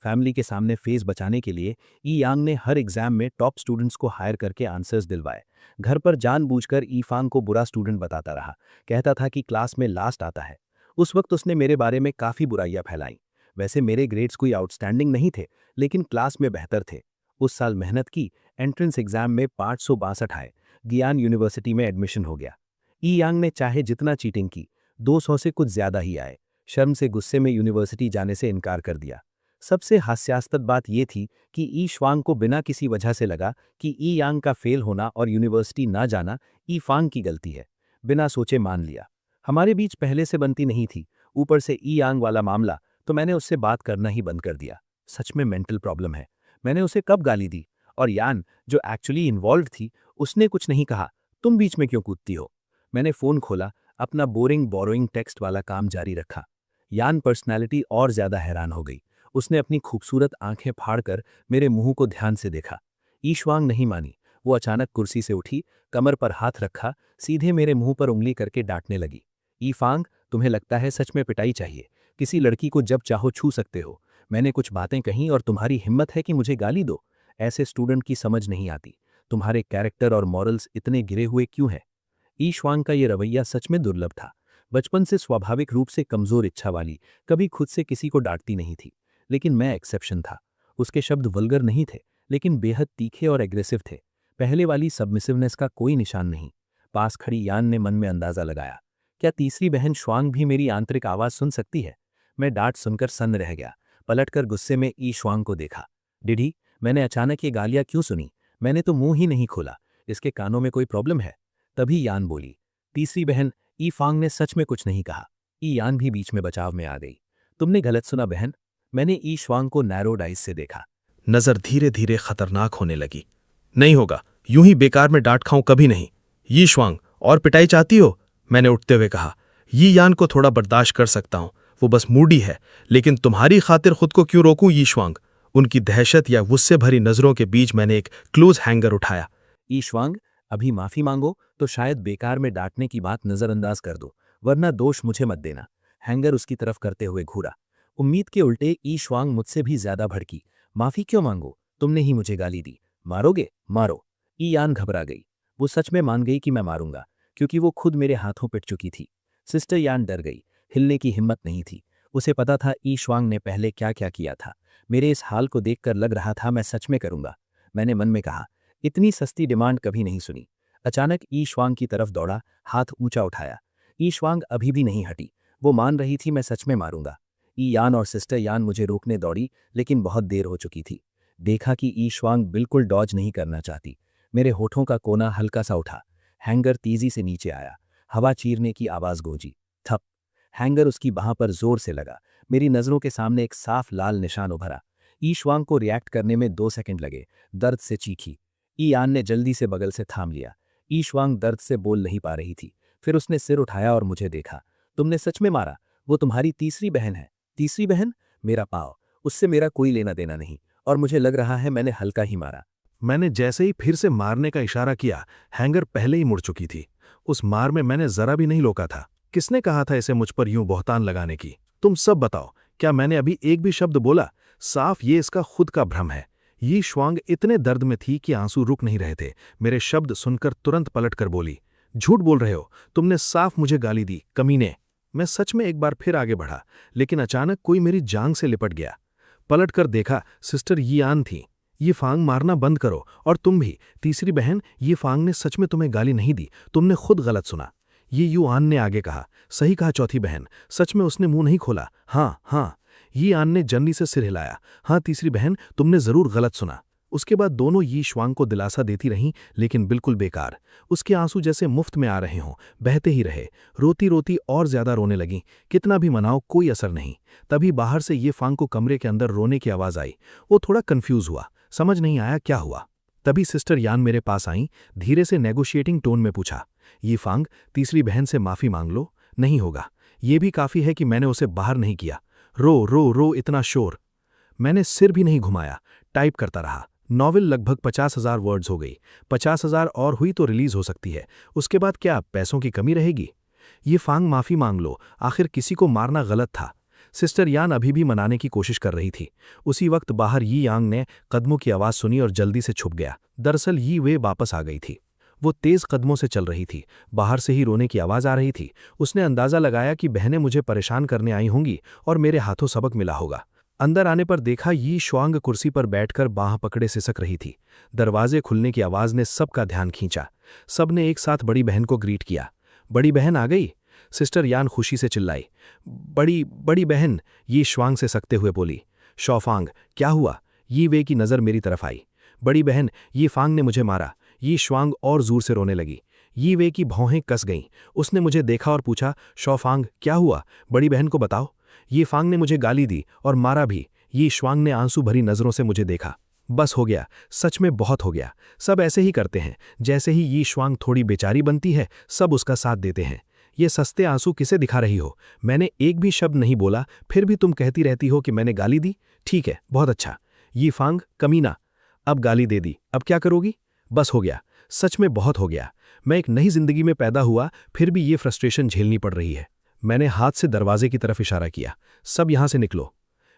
फैमिली के सामने फेस बचाने के लिए ई यांग ने हर एग्जाम में टॉप स्टूडेंट्स को हायर करके आंसर्स दिलवाए। घर पर जानबूझकर ई फांग को बुरा स्टूडेंट बताता रहा। कहता था कि क्लास में लास्ट आता है। उस वक्त उसने मेरे बारे में काफ़ी बुराइयां फैलाई। वैसे मेरे ग्रेड्स कोई आउटस्टैंडिंग नहीं थे, लेकिन क्लास में बेहतर थे। उस साल मेहनत की, एंट्रेंस एग्जाम में 562 आए, गियान यूनिवर्सिटी में एडमिशन हो गया। ई यांग ने चाहे जितना चीटिंग की, 200 से कुछ ज्यादा ही आए। शर्म से गुस्से में यूनिवर्सिटी जाने से इनकार कर दिया। सबसे हास्यास्पद बात यह थी कि ई श्वांग को बिना किसी वजह से लगा कि ई यांग का फेल होना और यूनिवर्सिटी ना जाना ई फांग की गलती है। बिना सोचे मान लिया। हमारे बीच पहले से बनती नहीं थी, ऊपर से ई यांग वाला मामला, तो मैंने उससे बात करना ही बंद कर दिया। सच में मेंटल प्रॉब्लम है। मैंने उसे कब गाली दी? और यान, जो एक्चुअली इन्वॉल्व थी, उसने कुछ नहीं कहा। तुम बीच में क्यों कूदती हो? मैंने फोन खोला, अपना बोरिंग बोरोइंग टेक्स्ट वाला काम जारी रखा। यान पर्सनैलिटी और ज्यादा हैरान हो गई। उसने अपनी खूबसूरत आंखें फाड़कर मेरे मुंह को ध्यान से देखा। ईश्वांग नहीं मानी। वो अचानक कुर्सी से उठी, कमर पर हाथ रखा, सीधे मेरे मुंह पर उंगली करके डांटने लगी। ई फांग, तुम्हें लगता है सच में पिटाई चाहिए? किसी लड़की को जब चाहो छू सकते हो। मैंने कुछ बातें कहीं और तुम्हारी हिम्मत है कि मुझे गाली दो? ऐसे स्टूडेंट की समझ नहीं आती। तुम्हारे कैरेक्टर और मॉरल्स इतने गिरे हुए क्यों हैं? ई श्वांग का ये रवैया सच में दुर्लभ था। बचपन से स्वाभाविक रूप से कमजोर इच्छा वाली, कभी खुद से किसी को डांटती नहीं थी। लेकिन मैं एक्सेप्शन था। उसके शब्द वल्गर नहीं थे, लेकिन बेहद तीखे और एग्रेसिव थे। पहले वाली सबमिसिवनेस का कोई निशान नहीं। पास खड़ी यान ने मन में अंदाजा लगाया। क्या तीसरी बहन श्वांग भी मेरी आंतरिक आवाज सुन सकती है? मैं डांट सुनकर सन्न रह गया। पलटकर गुस्से में ई श्वांग को देखा। डिडी, मैंने अचानक ये गालियां क्यों सुनी? मैंने तो मुंह ही नहीं खोला। इसके कानों में कोई प्रॉब्लम है? तभी यान बोली। तीसरी बहन, ई फांग ने सच में कुछ नहीं कहा। ई यान भी बीच में बचाव में आ गई। तुमने गलत सुना बहन। मैंने ई श्वांग को नैरो डाइस से देखा। नजर धीरे धीरे खतरनाक होने लगी। नहीं होगा, यूं ही बेकार में डांट खाऊं कभी नहीं। यी श्वांग, और पिटाई चाहती हो? मैंने उठते हुए कहा। यी यान को थोड़ा बर्दाश्त कर सकता हूं, वो बस मूडी है, लेकिन तुम्हारी खातिर खुद को क्यों रोकूं यी श्वांग? उनकी दहशत या गुस्से भरी नजरों के बीच मैंने एक क्लोज हैंगर उठाया। ई श्वांग, अभी माफी मांगो तो शायद बेकार में डांटने की बात नजरअंदाज कर दो, वरना दोष मुझे मत देना। हैंगर उसकी तरफ करते हुए घूरा। उम्मीद के उल्टे ई श्वांग मुझसे भी ज्यादा भड़की। माफी क्यों मांगो? तुमने ही मुझे गाली दी। मारोगे? मारो। ई यान घबरा गई। वो सच में मान गई कि मैं मारूंगा, क्योंकि वो खुद मेरे हाथों पिट चुकी थी। सिस्टर यान डर गई, हिलने की हिम्मत नहीं थी। उसे पता था ई श्वांग ने पहले क्या क्या किया था। मेरे इस हाल को देखकर लग रहा था मैं सच में करूंगा। मैंने मन में कहा, इतनी सस्ती डिमांड कभी नहीं सुनी। अचानक ई श्वांग की तरफ दौड़ा, हाथ ऊंचा उठाया। ई श्वांग अभी भी नहीं हटी। वो मान रही थी मैं सच में मारूंगा। ई यान और सिस्टर यान मुझे रोकने दौड़ी, लेकिन बहुत देर हो चुकी थी। देखा कि ई श्वांग बिल्कुल डॉज नहीं करना चाहती। मेरे होठों का कोना हल्का सा उठा। हैंगर तेजी से नीचे आया। हवा चीरने की आवाज गूंजी। थप। हैंगर उसकी बाह पर जोर से लगा। मेरी नजरों के सामने एक साफ लाल निशान उभरा। ई श्वांग को रिएक्ट करने में 2 सेकंड लगे। दर्द से चीखी। ई यान ने जल्दी से बगल से थाम लिया। ई श्वांग दर्द से बोल नहीं पा रही थी। फिर उसने सिर उठाया और मुझे देखा। तुमने सच में मारा? वो तुम्हारी तीसरी बहन है। तीसरी बहन? मेरा पाँव। उससे मेरा कोई लेना देना नहीं, और मुझे लग रहा है मैंने हल्का ही मारा। मैंने जैसे ही फिर से मारने का इशारा किया, हैंगर पहले ही मुड़ चुकी थी। उस मार में मैंने जरा भी नहीं रोका था। किसने कहा था इसे मुझ पर यूं बहतान लगाने की? तुम सब बताओ, क्या मैंने अभी एक भी शब्द बोला? साफ ये इसका खुद का भ्रम है। ये श्वांग इतने दर्द में थी कि आंसू रुक नहीं रहे थे। मेरे शब्द सुनकर तुरंत पलट कर बोली, झूठ बोल रहे हो, तुमने साफ मुझे गाली दी, कमीने। मैं सच में एक बार फिर आगे बढ़ा, लेकिन अचानक कोई मेरी जांग से लिपट गया। पलट कर देखा, सिस्टर यियान थी। ये फांग मारना बंद करो, और तुम भी। तीसरी बहन, ये फांग ने सच में तुम्हें गाली नहीं दी, तुमने खुद गलत सुना। ये युआन ने आगे कहा, सही कहा चौथी बहन, सच में उसने मुंह नहीं खोला। हाँ हाँ। ये आन ने जल्दी से सिर हिलाया। हाँ तीसरी बहन, तुमने जरूर गलत सुना। उसके बाद दोनों यी श्वांग को दिलासा देती रहीं, लेकिन बिल्कुल बेकार। उसके आंसू जैसे मुफ्त में आ रहे हों, बहते ही रहे। रोती रोती और ज्यादा रोने लगीं। कितना भी मनाओ, कोई असर नहीं। तभी बाहर से ये फांग को कमरे के अंदर रोने की आवाज आई। वो थोड़ा कंफ्यूज हुआ, समझ नहीं आया क्या हुआ। तभी सिस्टर यान मेरे पास आईं, धीरे से नेगोशिएटिंग टोन में पूछा, ये फांग, तीसरी बहन से माफी मांग लो। नहीं होगा, ये भी काफी है कि मैंने उसे बाहर नहीं किया। रो रो रो इतना शोर। मैंने सिर भी नहीं घुमाया, टाइप करता रहा। नॉवेल लगभग 50,000 वर्ड्स हो गई। 50,000 और हुई तो रिलीज हो सकती है। उसके बाद क्या पैसों की कमी रहेगी? ये फांग माफी मांग लो, आखिर किसी को मारना गलत था। सिस्टर यान अभी भी मनाने की कोशिश कर रही थी। उसी वक्त बाहर यी यांग ने कदमों की आवाज सुनी और जल्दी से छुप गया। दरअसल यी वे वापस आ गई थी। वो तेज कदमों से चल रही थी। बाहर से ही रोने की आवाज आ रही थी। उसने अंदाजा लगाया कि बहनें मुझे परेशान करने आई होंगी और मेरे हाथों सबक मिला होगा। अंदर आने पर देखा यी श्वांग कुर्सी पर बैठकर बाह पकड़े सिसक रही थी। दरवाजे खुलने की आवाज ने सबका ध्यान खींचा। सबने एक साथ बड़ी बहन को ग्रीट किया। बड़ी बहन आ गई? सिस्टर यान खुशी से चिल्लाई। बड़ी बड़ी बहन, यी श्वांग से सकते हुए बोली। शौफांग, क्या हुआ? यी वे की नजर मेरी तरफ आई। बड़ी बहन, यी फांग ने मुझे मारा। यी श्वांग और जोर से रोने लगी। यी वे की भौहें कस गईं। उसने मुझे देखा और पूछा, शौफांग क्या हुआ? बड़ी बहन को बताओ। ये फांग ने मुझे गाली दी और मारा भी। ये श्वांग ने आंसू भरी नजरों से मुझे देखा। बस हो गया, सच में बहुत हो गया। सब ऐसे ही करते हैं। जैसे ही ये श्वांग थोड़ी बेचारी बनती है, सब उसका साथ देते हैं। ये सस्ते आंसू किसे दिखा रही हो? मैंने एक भी शब्द नहीं बोला, फिर भी तुम कहती रहती हो कि मैंने गाली दी। ठीक है, बहुत अच्छा। ये फांग कमीना, अब गाली दे दी, अब क्या करोगी? बस हो गया, सच में बहुत हो गया। मैं एक नई जिंदगी में पैदा हुआ, फिर भी ये फ्रस्ट्रेशन झेलनी पड़ रही है। मैंने हाथ से दरवाजे की तरफ इशारा किया, सब यहां से निकलो।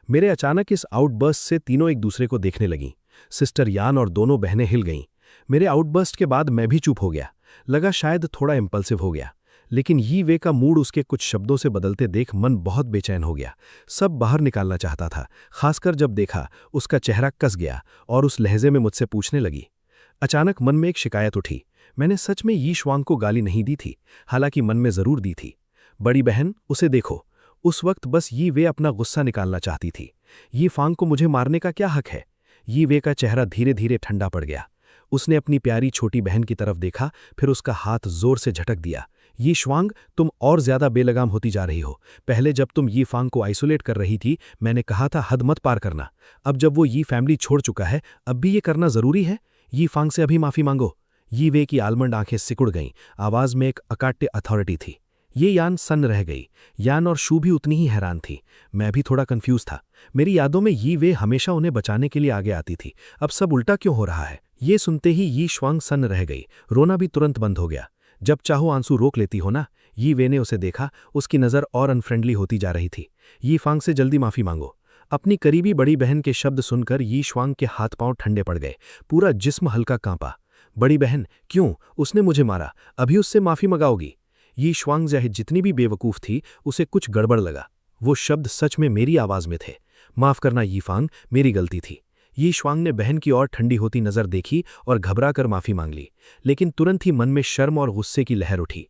मेरे अचानक इस आउटबर्स्ट से तीनों एक दूसरे को देखने लगीं। सिस्टर यान और दोनों बहनें हिल गईं। मेरे आउटबर्स्ट के बाद मैं भी चुप हो गया। लगा शायद थोड़ा इंपल्सिव हो गया, लेकिन यी वे का मूड उसके कुछ शब्दों से बदलते देख मन बहुत बेचैन हो गया। सब बाहर निकालना चाहता था, खासकर जब देखा उसका चेहरा कस गया और उस लहजे में मुझसे पूछने लगी। अचानक मन में एक शिकायत उठी। मैंने सच में यी श्वांग को गाली नहीं दी थी, हालांकि मन में जरूर दी थी। बड़ी बहन, उसे देखो। उस वक्त बस यी वे अपना गुस्सा निकालना चाहती थी। यी फांग को मुझे मारने का क्या हक है? यी वे का चेहरा धीरे धीरे ठंडा पड़ गया। उसने अपनी प्यारी छोटी बहन की तरफ देखा, फिर उसका हाथ जोर से झटक दिया। यी श्वांग, तुम और ज्यादा बेलगाम होती जा रही हो। पहले जब तुम यी फांग को आइसोलेट कर रही थी, मैंने कहा था हद मत पार करना। अब जब वो यी फैमिली छोड़ चुका है, अब भी ये करना जरूरी है? यी फांग से अभी माफी मांगो। यी वे की आलमंड आंखें सिकुड़ गईं। आवाज में एक अकाट्य अथॉरिटी थी। ये यान सन्न रह गई। यान और शू भी उतनी ही हैरान थी। मैं भी थोड़ा कंफ्यूज था। मेरी यादों में यी वे हमेशा उन्हें बचाने के लिए आगे आती थी। अब सब उल्टा क्यों हो रहा है? ये सुनते ही यी श्वांग सन्न रह गई। रोना भी तुरंत बंद हो गया। जब चाहो आंसू रोक लेती हो ना? यी वे ने उसे देखा। उसकी नजर और अनफ्रेंडली होती जा रही थी। यी फांग से जल्दी माफी मांगो। अपनी करीबी बड़ी बहन के शब्द सुनकर यी श्वांग के हाथ पांव ठंडे पड़ गए। पूरा जिस्म हल्का कांपा। बड़ी बहन, क्यों? उसने मुझे मारा, अभी उससे माफी मंगाओगी? यी श्वांग चाहे जितनी भी बेवकूफ थी, उसे कुछ गड़बड़ लगा। वो शब्द सच में मेरी आवाज में थे। माफ करना यीफांग, मेरी गलती थी। यी श्वांग ने बहन की ओर ठंडी होती नजर देखी और घबराकर माफी मांग ली, लेकिन तुरंत ही मन में शर्म और गुस्से की लहर उठी।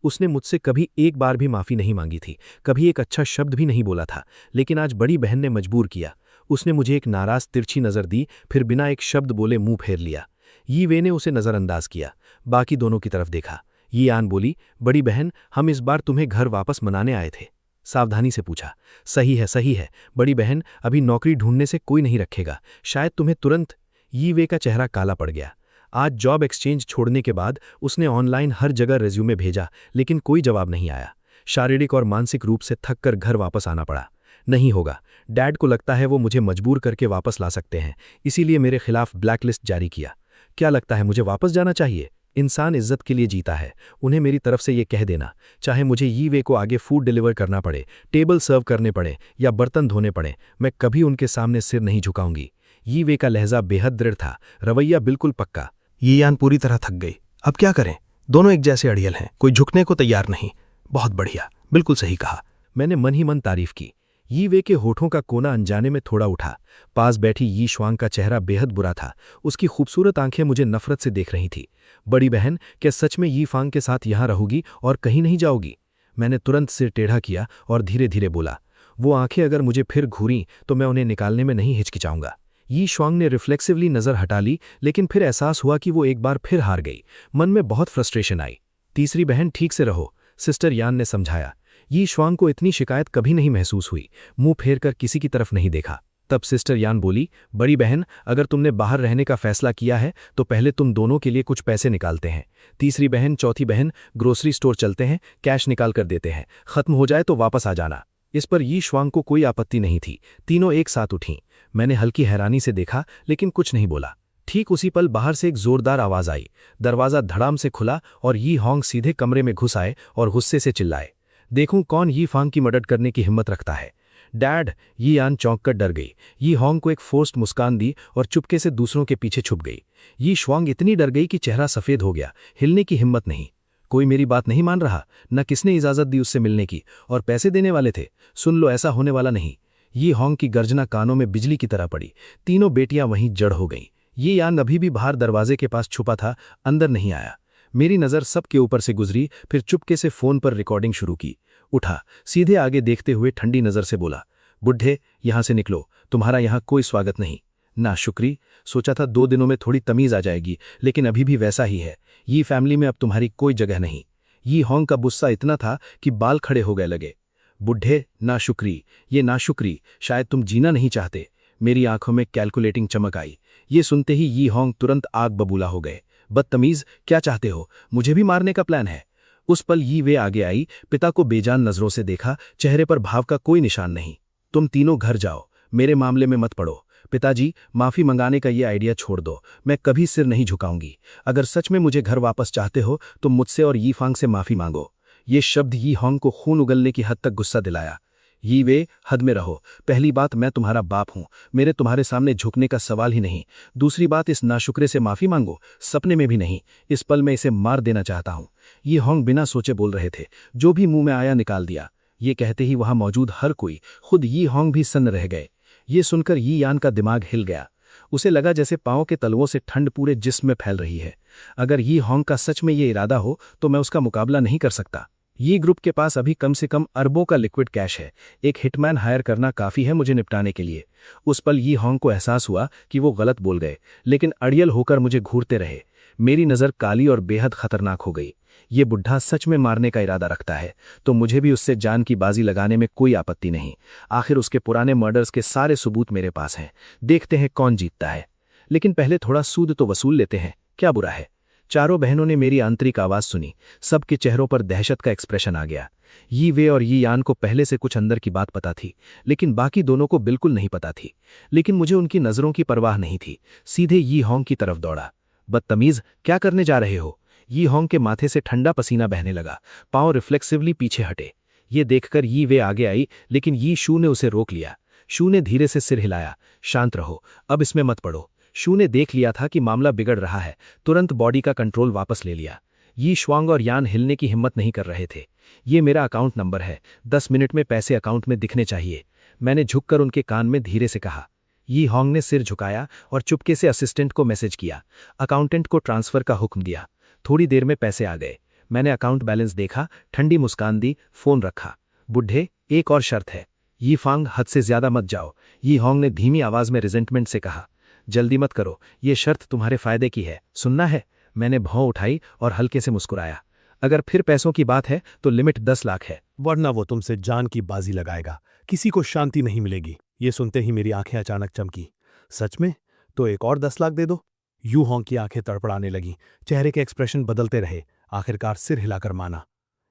उसने मुझसे कभी एक बार भी माफी नहीं मांगी थी, कभी एक अच्छा शब्द भी नहीं बोला था, लेकिन आज बड़ी बहन ने मजबूर किया। उसने मुझे एक नाराज तिरछी नजर दी, फिर बिना एक शब्द बोले मुंह फेर लिया। यी वे ने उसे नजरअंदाज किया, बाकी दोनों की तरफ देखा। यी आन बोली, बड़ी बहन, हम इस बार तुम्हें घर वापस मनाने आए थे। सावधानी से पूछा, सही है बड़ी बहन, अभी नौकरी ढूंढने से कोई नहीं रखेगा, शायद तुम्हें तुरंत। यी वे का चेहरा काला पड़ गया। आज जॉब एक्सचेंज छोड़ने के बाद उसने ऑनलाइन हर जगह रेज्यूमे भेजा, लेकिन कोई जवाब नहीं आया। शारीरिक और मानसिक रूप से थक कर घर वापस आना पड़ा। नहीं होगा, डैड को लगता है वो मुझे मजबूर करके वापस ला सकते हैं, इसीलिए मेरे खिलाफ ब्लैकलिस्ट जारी किया। क्या लगता है मुझे वापस जाना चाहिए? इंसान इज्जत के लिए जीता है, उन्हें मेरी तरफ से ये कह देना, चाहे मुझे यी वे को आगे फूड डिलीवर करना पड़े, टेबल सर्व करने पड़े या बर्तन धोने पड़े, मैं कभी उनके सामने सिर नहीं झुकाऊंगी। यी वे का लहजा बेहद दृढ़ था, रवैया बिल्कुल पक्का। यी यान पूरी तरह थक गई। अब क्या करें? दोनों एक जैसे अड़ियल हैं, कोई झुकने को तैयार नहीं। बहुत बढ़िया, बिल्कुल सही कहा। मैंने मन ही मन तारीफ की। यी वे के होठों का कोना अनजाने में थोड़ा उठा। पास बैठी यी श्वांग का चेहरा बेहद बुरा था, उसकी खूबसूरत आंखें मुझे नफरत से देख रही थी। बड़ी बहन, क्या सच में यी फांग के साथ यहां रहोगी और कहीं नहीं जाओगी? मैंने तुरंत सिर टेढ़ा किया और धीरे धीरे बोला, वो आंखें अगर मुझे फिर घूरीं तो मैं उन्हें निकालने में नहीं हिचकिचाऊंगा। यी श्वांग ने रिफ्लेक्सिवली नजर हटा ली, लेकिन फिर एहसास हुआ कि वो एक बार फिर हार गई। मन में बहुत फ्रस्ट्रेशन आई। तीसरी बहन, ठीक से रहो, सिस्टर यान ने समझाया। यी श्वांग को इतनी शिकायत कभी नहीं महसूस हुई, मुंह फेर कर किसी की तरफ नहीं देखा। तब सिस्टर यान बोली, बड़ी बहन, अगर तुमने बाहर रहने का फैसला किया है तो पहले तुम दोनों के लिए कुछ पैसे निकालते हैं। तीसरी बहन, चौथी बहन, ग्रोसरी स्टोर चलते हैं, कैश निकाल कर देते हैं, खत्म हो जाए तो वापस आ जाना। इस पर यी श्वांग को कोई आपत्ति नहीं थी। तीनों एक साथ उठीं। मैंने हल्की हैरानी से देखा, लेकिन कुछ नहीं बोला। ठीक उसी पल बाहर से एक जोरदार आवाज आई। दरवाजा धड़ाम से खुला और यी होंग सीधे कमरे में घुस आए और गुस्से से चिल्लाए, देखूं कौन यी फांग की मदद करने की हिम्मत रखता है। डैड, यी आन चौंक कर डर गई। यी होंग को एक फोर्स्ड मुस्कान दी और चुपके से दूसरों के पीछे छुप गई। यी श्वांग इतनी डर गई कि चेहरा सफेद हो गया, हिलने की हिम्मत नहीं। कोई मेरी बात नहीं मान रहा, न किसने इजाजत दी उससे मिलने की, और पैसे देने वाले थे। सुन लो, ऐसा होने वाला नहीं। यी होंग की गर्जना कानों में बिजली की तरह पड़ी। तीनों बेटियां वहीं जड़ हो गईं। ये यान अभी भी बाहर दरवाजे के पास छुपा था, अंदर नहीं आया। मेरी नज़र सबके ऊपर से गुजरी, फिर चुपके से फोन पर रिकॉर्डिंग शुरू की। उठा, सीधे आगे देखते हुए ठंडी नज़र से बोला, बुढ़े, यहां से निकलो, तुम्हारा यहां कोई स्वागत नहीं। ना शुक्री, सोचा था 2 दिनों में थोड़ी तमीज आ जाएगी, लेकिन अभी भी वैसा ही है। ये फैमिली में अब तुम्हारी कोई जगह नहीं। ये होंग का गुस्सा इतना था कि बाल खड़े हो गए लगे। बुढ़े, ना शुक्री, ये ना शुक्री, शायद तुम जीना नहीं चाहते। मेरी आंखों में कैलकुलेटिंग चमक आई। ये सुनते ही यी होंग तुरंत आग बबूला हो गए। बदतमीज, क्या चाहते हो? मुझे भी मारने का प्लान है? उस पल यी वे आगे आई, पिता को बेजान नजरों से देखा, चेहरे पर भाव का कोई निशान नहीं। तुम तीनों घर जाओ, मेरे मामले में मत पड़ो। पिताजी, माफी मंगाने का ये आइडिया छोड़ दो, मैं कभी सिर नहीं झुकाऊंगी। अगर सच में मुझे घर वापस चाहते हो तो मुझसे और यी फांग से माफी मांगो। ये शब्द यी होंग को खून उगलने की हद तक गुस्सा दिलाया। यी वे, हद में रहो। पहली बात, मैं तुम्हारा बाप हूं, मेरे तुम्हारे सामने झुकने का सवाल ही नहीं। दूसरी बात, इस नाशुक्रे से माफी मांगो, सपने में भी नहीं। इस पल मैं इसे मार देना चाहता हूं। ये होंग बिना सोचे बोल रहे थे, जो भी मुंह में आया निकाल दिया। ये कहते ही वहां मौजूद हर कोई, खुद यी होंग भी सन्न रह गए। ये सुनकर यी यान का दिमाग हिल गया। उसे लगा जैसे पांव के तलवों से ठंड पूरे जिस्म में फैल रही है। अगर यी होंग का सच में ये इरादा हो तो मैं उसका मुकाबला नहीं कर सकता। ये ग्रुप के पास अभी कम से कम अरबों का लिक्विड कैश है। एक हिटमैन हायर करना काफी है मुझे निपटाने के लिए। उस पल यी होंग को एहसास हुआ कि वो गलत बोल गए, लेकिन अड़ियल होकर मुझे घूरते रहे। मेरी नज़र काली और बेहद खतरनाक हो गई। ये बुढ़ा सच में मारने का इरादा रखता है तो मुझे भी उससे जान की बाजी लगाने में कोई आपत्ति नहीं। आखिर उसके पुराने मर्डर्स के सारे सबूत मेरे पास हैं। देखते हैं कौन जीतता है, लेकिन पहले थोड़ा सूद तो वसूल लेते हैं, क्या बुरा है। चारों बहनों ने मेरी आंतरिक आवाज सुनी। सबके चेहरों पर दहशत का एक्सप्रेशन आ गया। यी वे और यी यान को पहले से कुछ अंदर की बात पता थी, लेकिन बाकी दोनों को बिल्कुल नहीं पता थी। लेकिन मुझे उनकी नजरों की परवाह नहीं थी। सीधे यी होंग की तरफ दौड़ा। बदतमीज, क्या करने जा रहे हो? यी होंग के माथे से ठंडा पसीना बहने लगा। पांव रिफ्लेक्सिवली पीछे हटे। ये देखकर यी वे आगे आई, लेकिन यी शू ने उसे रोक लिया। शू ने धीरे से सिर हिलाया। शांत रहो, अब इसमें मत पड़ो। शू ने देख लिया था कि मामला बिगड़ रहा है, तुरंत बॉडी का कंट्रोल वापस ले लिया। यी श्वांग और यान हिलने की हिम्मत नहीं कर रहे थे। ये मेरा अकाउंट नंबर है, 10 मिनट में पैसे अकाउंट में दिखने चाहिए, मैंने झुककर उनके कान में धीरे से कहा। यी होंग ने सिर झुकाया और चुपके से असिस्टेंट को मैसेज किया, अकाउंटेंट को ट्रांसफर का हुक्म दिया। थोड़ी देर में पैसे आ गए। मैंने अकाउंट बैलेंस देखा, ठंडी मुस्कान दी, फोन रखा। बुढ़े, एक और शर्त है। यी फांग, हद से ज्यादा मत जाओ, यी होंग ने धीमी आवाज में रिजेंटमेंट से कहा। जल्दी मत करो, ये शर्त तुम्हारे फायदे की है, सुनना है? मैंने भौं उठाई और हल्के से मुस्कुराया। अगर फिर पैसों की बात है तो लिमिट 10 लाख है। वरना वो तुमसे जान की बाजी लगाएगा, किसी को शांति नहीं मिलेगी। ये सुनते ही मेरी आंखें अचानक चमकी। सच में? तो एक और 10 लाख दे दो। यू होंग की आंखें तड़पड़ाने लगी, चेहरे के एक्सप्रेशन बदलते रहे। आखिरकार सिर हिलाकर माना।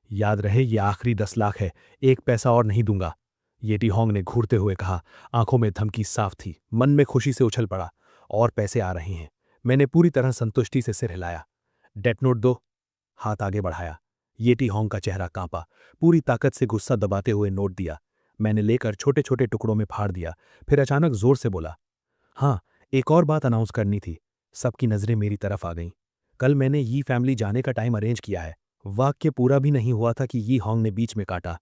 याद रहे, ये आखिरी 10 लाख है, एक पैसा और नहीं दूंगा, येटी होंग ने घूरते हुए कहा। आंखों में धमकी साफ थी, मन में खुशी से उछल पड़ा। और पैसे आ रहे हैं। मैंने पूरी तरह संतुष्टि से सिर हिलाया। डेट नोट दो। हाथ आगे बढ़ाया। येटी होंग का चेहरा कांपा, पूरी ताकत से गुस्सा दबाते हुए नोट दिया। मैंने लेकर छोटे छोटे टुकड़ों में फाड़ दिया, फिर अचानक जोर से बोला, हाँ, एक और बात अनाउंस करनी थी। सबकी नजरें मेरी तरफ आ गईं। कल मैंने यी फैमिली जाने का टाइम अरेंज किया है। वाक्य पूरा भी नहीं हुआ था कि यी होंग ने बीच में काटा।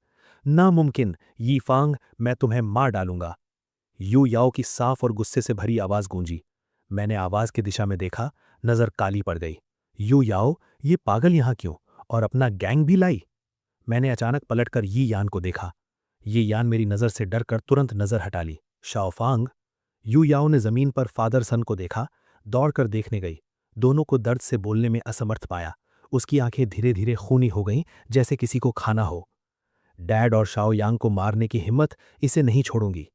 नामुमकिन, यी फांग, मैं तुम्हें मार डालूंगा। यू याओ की साफ और गुस्से से भरी आवाज गूंजी। मैंने आवाज की दिशा में देखा, नजर काली पड़ गई। यू याओ, ये पागल यहां क्यों, और अपना गैंग भी लाई? मैंने अचानक पलटकर यी यान को देखा। ये यान मेरी नजर से डरकर तुरंत नजर हटा ली। शाओफांग। यू याओ ने जमीन पर फादर सन को देखा, दौड़कर देखने गई। दोनों को दर्द से बोलने में असमर्थ पाया। उसकी आंखें धीरे धीरे खूनी हो गईं, जैसे किसी को खाना हो। डैड और शाओ यांग को मारने की हिम्मत, इसे नहीं छोड़ूंगी।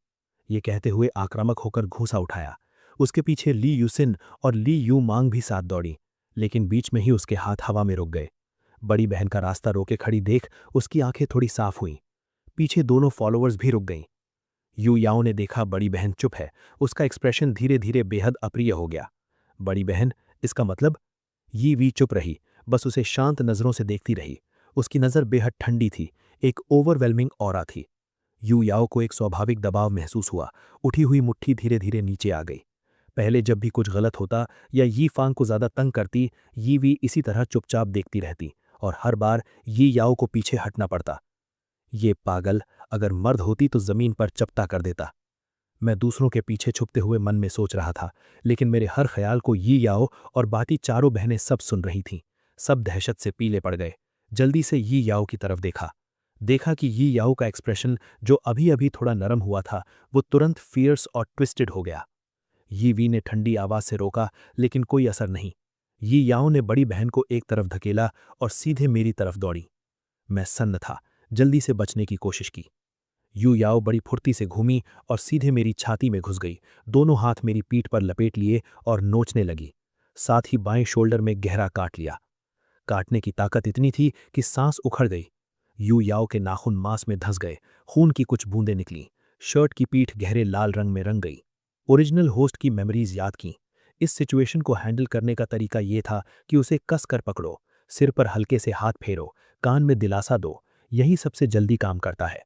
ये कहते हुए आक्रामक होकर घूंसा उठाया। उसके पीछे ली यूसिन और ली यू मांग भी साथ दौड़ी, लेकिन बीच में ही उसके हाथ हवा में रुक गए। बड़ी बहन का रास्ता रोके खड़ी देख उसकी आंखें थोड़ी साफ हुईं। पीछे दोनों फॉलोअर्स भी रुक गईं। यू याओ ने देखा बड़ी बहन चुप है। उसका एक्सप्रेशन धीरे धीरे बेहद अप्रिय हो गया। बड़ी बहन, इसका मतलब? यी वी चुप रही, बस उसे शांत नजरों से देखती रही। उसकी नजर बेहद ठंडी थी, एक ओवरवेलमिंग ऑरा थी। यू याओ को एक स्वाभाविक दबाव महसूस हुआ। उठी हुई मुट्ठी धीरे धीरे नीचे आ गई। पहले जब भी कुछ गलत होता या यी फांग को ज्यादा तंग करती, यी वी इसी तरह चुपचाप देखती रहती, और हर बार यी याओ को पीछे हटना पड़ता। ये पागल अगर मर्द होती तो जमीन पर चपटा कर देता। मैं दूसरों के पीछे छुपते हुए मन में सोच रहा था, लेकिन मेरे हर ख्याल को यी याओ और बाकी चारों बहनें सब सुन रही थीं। सब दहशत से पीले पड़ गए। जल्दी से यी याओ की तरफ देखा कि यी याओ का एक्सप्रेशन, जो अभी अभी थोड़ा नरम हुआ था, वो तुरंत फियर्स और ट्विस्टेड हो गया। यी वी ने ठंडी आवाज से रोका, लेकिन कोई असर नहीं। यी याओ ने बड़ी बहन को एक तरफ धकेला और सीधे मेरी तरफ दौड़ी। मैं सन्न था, जल्दी से बचने की कोशिश की। यू याओ बड़ी फुर्ती से घूमी और सीधे मेरी छाती में घुस गई। दोनों हाथ मेरी पीठ पर लपेट लिए और नोचने लगी। साथ ही बाएं शोल्डर में गहरा काट लिया। काटने की ताकत इतनी थी कि सांस उखड़ गई। यू याओ के नाखून मांस में धंस गए, खून की कुछ बूंदें निकलीं। शर्ट की पीठ गहरे लाल रंग में रंग गई। ओरिजिनल होस्ट की मेमोरीज याद की। इस सिचुएशन को हैंडल करने का तरीका ये था कि उसे कस कर पकड़ो, सिर पर हल्के से हाथ फेरो, कान में दिलासा दो। यही सबसे जल्दी काम करता है।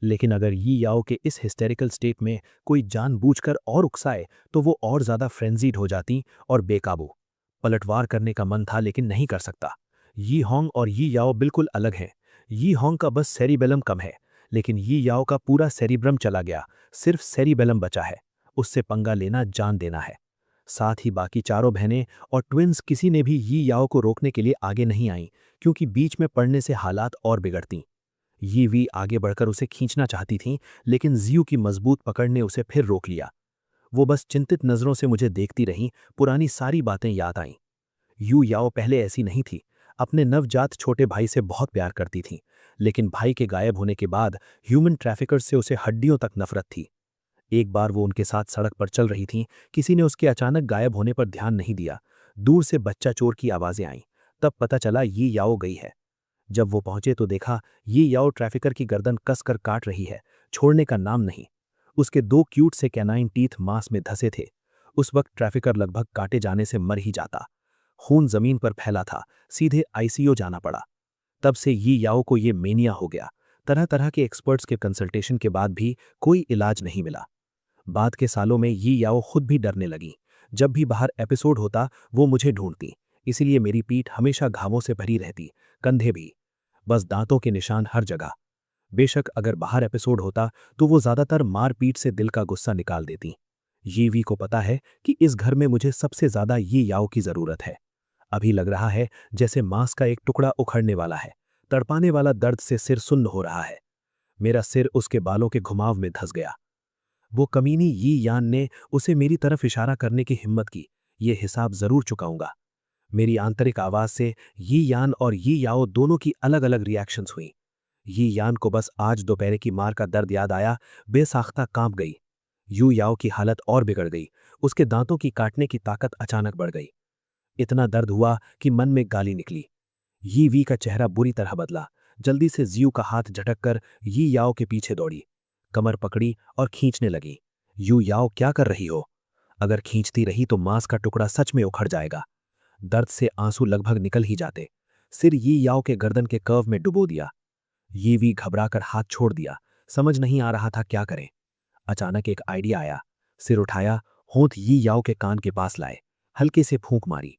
लेकिन अगर यी याओ के इस हिस्टेरिकल स्टेट में कोई जानबूझकर और उकसाए तो वो और ज्यादा फ्रेंजीड हो जाती और बेकाबू। पलटवार करने का मन था, लेकिन नहीं कर सकता। यी होंग और यी याओ बिल्कुल अलग हैं। यी होंग का बस सेरिबेलम कम है, लेकिन यी याओ का पूरा सेरिब्रम चला गया। सिर्फ सेरिबेलम बचा है। उससे पंगा लेना जान देना है। साथ ही बाकी चारों बहनें और ट्विन्स किसी ने भी यी याओ को रोकने के लिए आगे नहीं आईं, क्योंकि बीच में पड़ने से हालात और बिगड़तीं। यी वी आगे बढ़कर उसे खींचना चाहती थीं, लेकिन जियू की मजबूत पकड़ ने उसे फिर रोक लिया। वो बस चिंतित नजरों से मुझे देखती रहीं। पुरानी सारी बातें याद आईं। यू याओ पहले ऐसी नहीं थी। अपने नवजात छोटे भाई से बहुत प्यार करती थी, लेकिन भाई के गायब होने के बाद ह्यूमन ट्रैफिकर्स से उसे हड्डियों तक नफरत थी। एक बार वो उनके साथ सड़क पर चल रही थीं, किसी ने उसके अचानक गायब होने पर ध्यान नहीं दिया। दूर से बच्चा चोर की आवाजें आईं। तब पता चला यी याओ गई है। जब वो पहुंचे तो देखा यी याओ ट्रैफिकर की गर्दन कसकर काट रही है, छोड़ने का नाम नहीं। उसके 2 क्यूट से कैनाइन टीथ मांस में धसे थे। उस वक्त ट्रैफिकर लगभग काटे जाने से मर ही जाता। खून जमीन पर फैला था, सीधे आईसीयू जाना पड़ा। तब से यी याओ को ये मेनिया हो गया। तरह तरह के एक्सपर्ट्स के कंसल्टेशन के बाद भी कोई इलाज नहीं मिला। बाद के सालों में यी याओ खुद भी डरने लगी। जब भी बाहर एपिसोड होता वो मुझे ढूंढती, इसीलिए मेरी पीठ हमेशा घावों से भरी रहती, कंधे भी, बस दांतों के निशान हर जगह। बेशक अगर बाहर एपिसोड होता तो वो ज्यादातर मार पीट से दिल का गुस्सा निकाल देती। यीवी को पता है कि इस घर में मुझे सबसे ज्यादा यी याओ की जरूरत है। अभी लग रहा है जैसे मांस का एक टुकड़ा उखड़ने वाला है, तड़पाने वाला दर्द से सिर सुन्न हो रहा है। मेरा सिर उसके बालों के घुमाव में धंस गया। वो कमीनी यी यान ने उसे मेरी तरफ इशारा करने की हिम्मत की, ये हिसाब जरूर चुकाऊंगा। मेरी आंतरिक आवाज से यी यान और यी याओ दोनों की अलग अलग रिएक्शंस हुई। यी यान को बस आज दोपहर की मार का दर्द याद आया, बेसाख्ता कांप गई। यू याओ की हालत और बिगड़ गई, उसके दांतों की काटने की ताकत अचानक बढ़ गई। इतना दर्द हुआ कि मन में गाली निकली। यी वी का चेहरा बुरी तरह बदला। जल्दी से जियू का हाथ झटककर यी याओ के पीछे दौड़ी, कमर पकड़ी और खींचने लगी। यू याओ क्या कर रही हो? अगर खींचती रही तो मांस का टुकड़ा सच में उखड़ जाएगा। दर्द से आंसू लगभग निकल ही जाते। सिर यी याओ के गर्दन के कर्व में डुबो दिया। यी वी घबराकर हाथ छोड़ दिया, समझ नहीं आ रहा था क्या करें। अचानक एक आइडिया आया। सिर उठाया, होंठ यी याओ के कान के पास लाए, हल्के से फूंक मारी।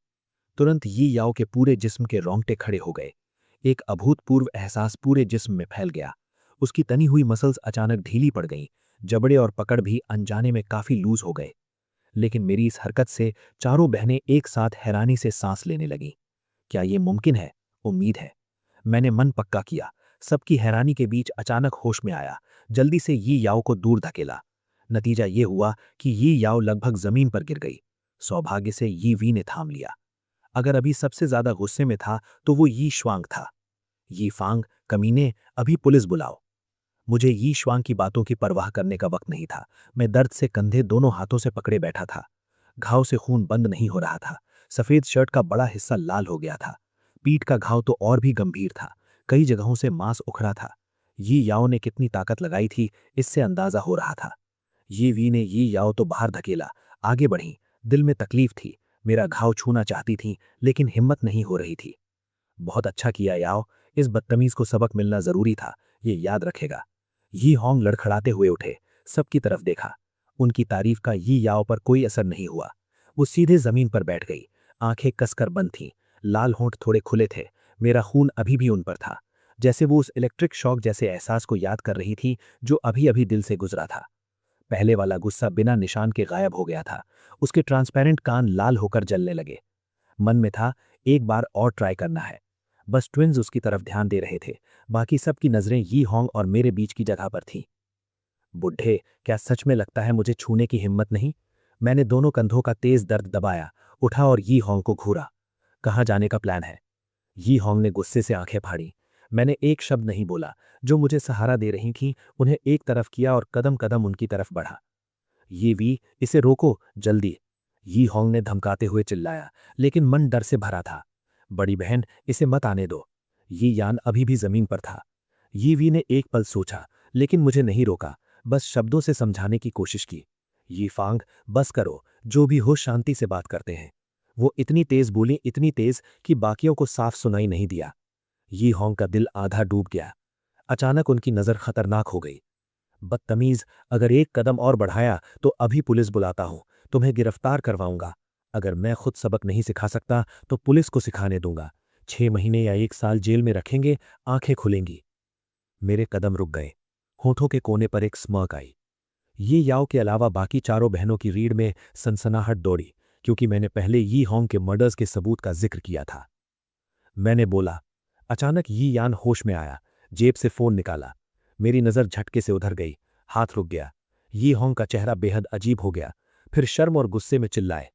तुरंत यी याओ के पूरे जिस्म के रोंगटे खड़े हो गए। एक अभूतपूर्व एहसास पूरे जिस्म में फैल गया। उसकी तनी हुई मसल्स अचानक ढीली पड़ गईं, जबड़े और पकड़ भी अनजाने में काफी लूज हो गए। लेकिन मेरी इस हरकत से चारों बहनें एक साथ हैरानी से सांस लेने लगीं। क्या ये मुमकिन है? उम्मीद है। मैंने मन पक्का किया। सबकी हैरानी के बीच अचानक होश में आया, जल्दी से यी याओ को दूर धकेला। नतीजा ये हुआ कि यी याओ लगभग जमीन पर गिर गई। सौभाग्य से यी वी ने थाम लिया। अगर अभी सबसे ज्यादा गुस्से में था तो वो यी श्वांग था। यी फांग, कमीने, अभी पुलिस बुलाओ। मुझे यी श्वांग की बातों की परवाह करने का वक्त नहीं था। मैं दर्द से कंधे दोनों हाथों से पकड़े बैठा था। घाव से खून बंद नहीं हो रहा था। सफेद शर्ट का बड़ा हिस्सा लाल हो गया था। पीठ का घाव तो और भी गंभीर था, कई जगहों से मांस उखड़ा था। यी याओ ने कितनी ताकत लगाई थी इससे अंदाजा हो रहा था। यी वी ने यी याओ तो बाहर धकेला, आगे बढ़ी। दिल में तकलीफ थी, मेरा घाव छूना चाहती थी लेकिन हिम्मत नहीं हो रही थी। बहुत अच्छा किया याओ, इस बदतमीज को सबक मिलना जरूरी था, ये याद रखेगा। यी होंग लड़खड़ाते हुए उठे, सबकी तरफ देखा। उनकी तारीफ का यी याओ पर कोई असर नहीं हुआ। वो सीधे जमीन पर बैठ गई, आंखें कसकर बंद थीं, लाल होंठ थोड़े खुले थे। मेरा खून अभी भी उन पर था, जैसे वो उस इलेक्ट्रिक शॉक जैसे एहसास को याद कर रही थी जो अभी अभी दिल से गुजरा था। पहले वाला गुस्सा बिना निशान के गायब हो गया था। उसके ट्रांसपेरेंट कान लाल होकर जलने लगे। मन में था एक बार और ट्राई करना है। बस ट्विन्स उसकी तरफ ध्यान दे रहे थे, बाकी सबकी नजरें यी होंग और मेरे बीच की जगह पर थीं। बुढ़े, क्या सच में लगता है मुझे छूने की हिम्मत नहीं? मैंने दोनों कंधों का तेज दर्द दबाया, उठा और यी होंग को घूरा। कहाँ जाने का प्लान है? यी होंग ने गुस्से से आंखें फाड़ी। मैंने एक शब्द नहीं बोला। जो मुझे सहारा दे रही थीं उन्हें एक तरफ किया और कदम कदम उनकी तरफ बढ़ा। ये वी, इसे रोको, जल्दी! यी होंग ने धमकाते हुए चिल्लाया, लेकिन मन डर से भरा था। बड़ी बहन, इसे मत आने दो। यी यान अभी भी जमीन पर था। यी वी ने एक पल सोचा, लेकिन मुझे नहीं रोका, बस शब्दों से समझाने की कोशिश की। यी फांग, बस करो, जो भी हो शांति से बात करते हैं। वो इतनी तेज बोली, इतनी तेज कि बाकियों को साफ सुनाई नहीं दिया। यी होंग का दिल आधा डूब गया। अचानक उनकी नजर खतरनाक हो गई। बदतमीज, अगर एक कदम और बढ़ाया तो अभी पुलिस बुलाता हूं, तुम्हें गिरफ्तार करवाऊंगा। अगर मैं खुद सबक नहीं सिखा सकता तो पुलिस को सिखाने दूंगा। 6 महीने या 1 साल जेल में रखेंगे, आंखें खुलेंगी। मेरे कदम रुक गए। होठों के कोने पर एक स्मर्क आई। ये याओ के अलावा बाकी चारों बहनों की रीढ़ में सनसनाहट दौड़ी, क्योंकि मैंने पहले यी होंग के मर्डर्स के सबूत का जिक्र किया था। मैंने बोला। अचानक यी यान होश में आया, जेब से फोन निकाला। मेरी नजर झटके से उधर गई, हाथ रुक गया। यी होंग का चेहरा बेहद अजीब हो गया, फिर शर्म और गुस्से में चिल्लाए,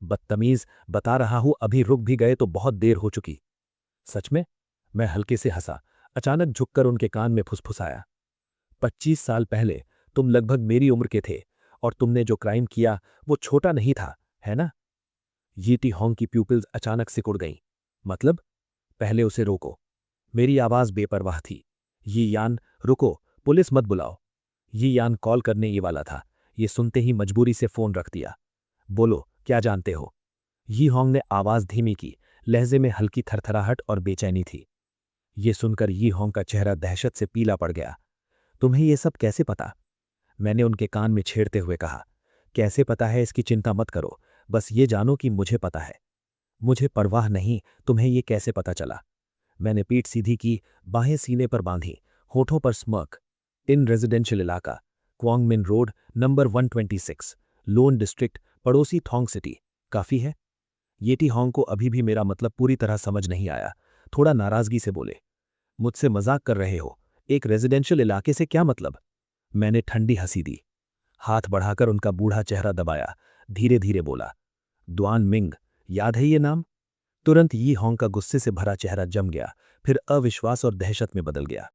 बदतमीज, बता रहा हूं अभी रुक भी गए तो बहुत देर हो चुकी। सच में? मैं हल्के से हंसा, अचानक झुककर उनके कान में फुसफुसाया। 25 साल पहले तुम लगभग मेरी उम्र के थे और तुमने जो क्राइम किया वो छोटा नहीं था, है ना? यी होंग की प्यूपिल्स अचानक सिकुड़ गईं। मतलब? पहले उसे रोको। मेरी आवाज बेपरवाह थी। यी यान, रुको, पुलिस मत बुलाओ। यी यान कॉल करने ही वाला था। ये सुनते ही मजबूरी से फोन रख दिया। बोलो, क्या जानते हो? यी होंग ने आवाज धीमी की, लहजे में हल्की थरथराहट और बेचैनी थी। ये सुनकर यी होंग का चेहरा दहशत से पीला पड़ गया। तुम्हें ये सब कैसे पता? मैंने उनके कान में छेड़ते हुए कहा। कैसे पता है इसकी चिंता मत करो, बस ये जानो कि मुझे पता है। मुझे परवाह नहीं, तुम्हें ये कैसे पता चला? मैंने पीठ सीधी की, बाहें सीने पर बांधी, होठों पर स्मर्क। इन रेजिडेंशियल इलाका, क्वांग मिन रोड, नंबर 126, लोन डिस्ट्रिक्ट, पड़ोसी थोंग सिटी। काफी है? येटी होंग को अभी भी मेरा मतलब पूरी तरह समझ नहीं आया। थोड़ा नाराजगी से बोले, मुझसे मजाक कर रहे हो? एक रेजिडेंशियल इलाके से क्या मतलब? मैंने ठंडी हंसी दी, हाथ बढ़ाकर उनका बूढ़ा चेहरा दबाया, धीरे धीरे बोला, द्वान मिंग, याद है ये नाम? तुरंत यी होंग का गुस्से से भरा चेहरा जम गया, फिर अविश्वास और दहशत में बदल गया।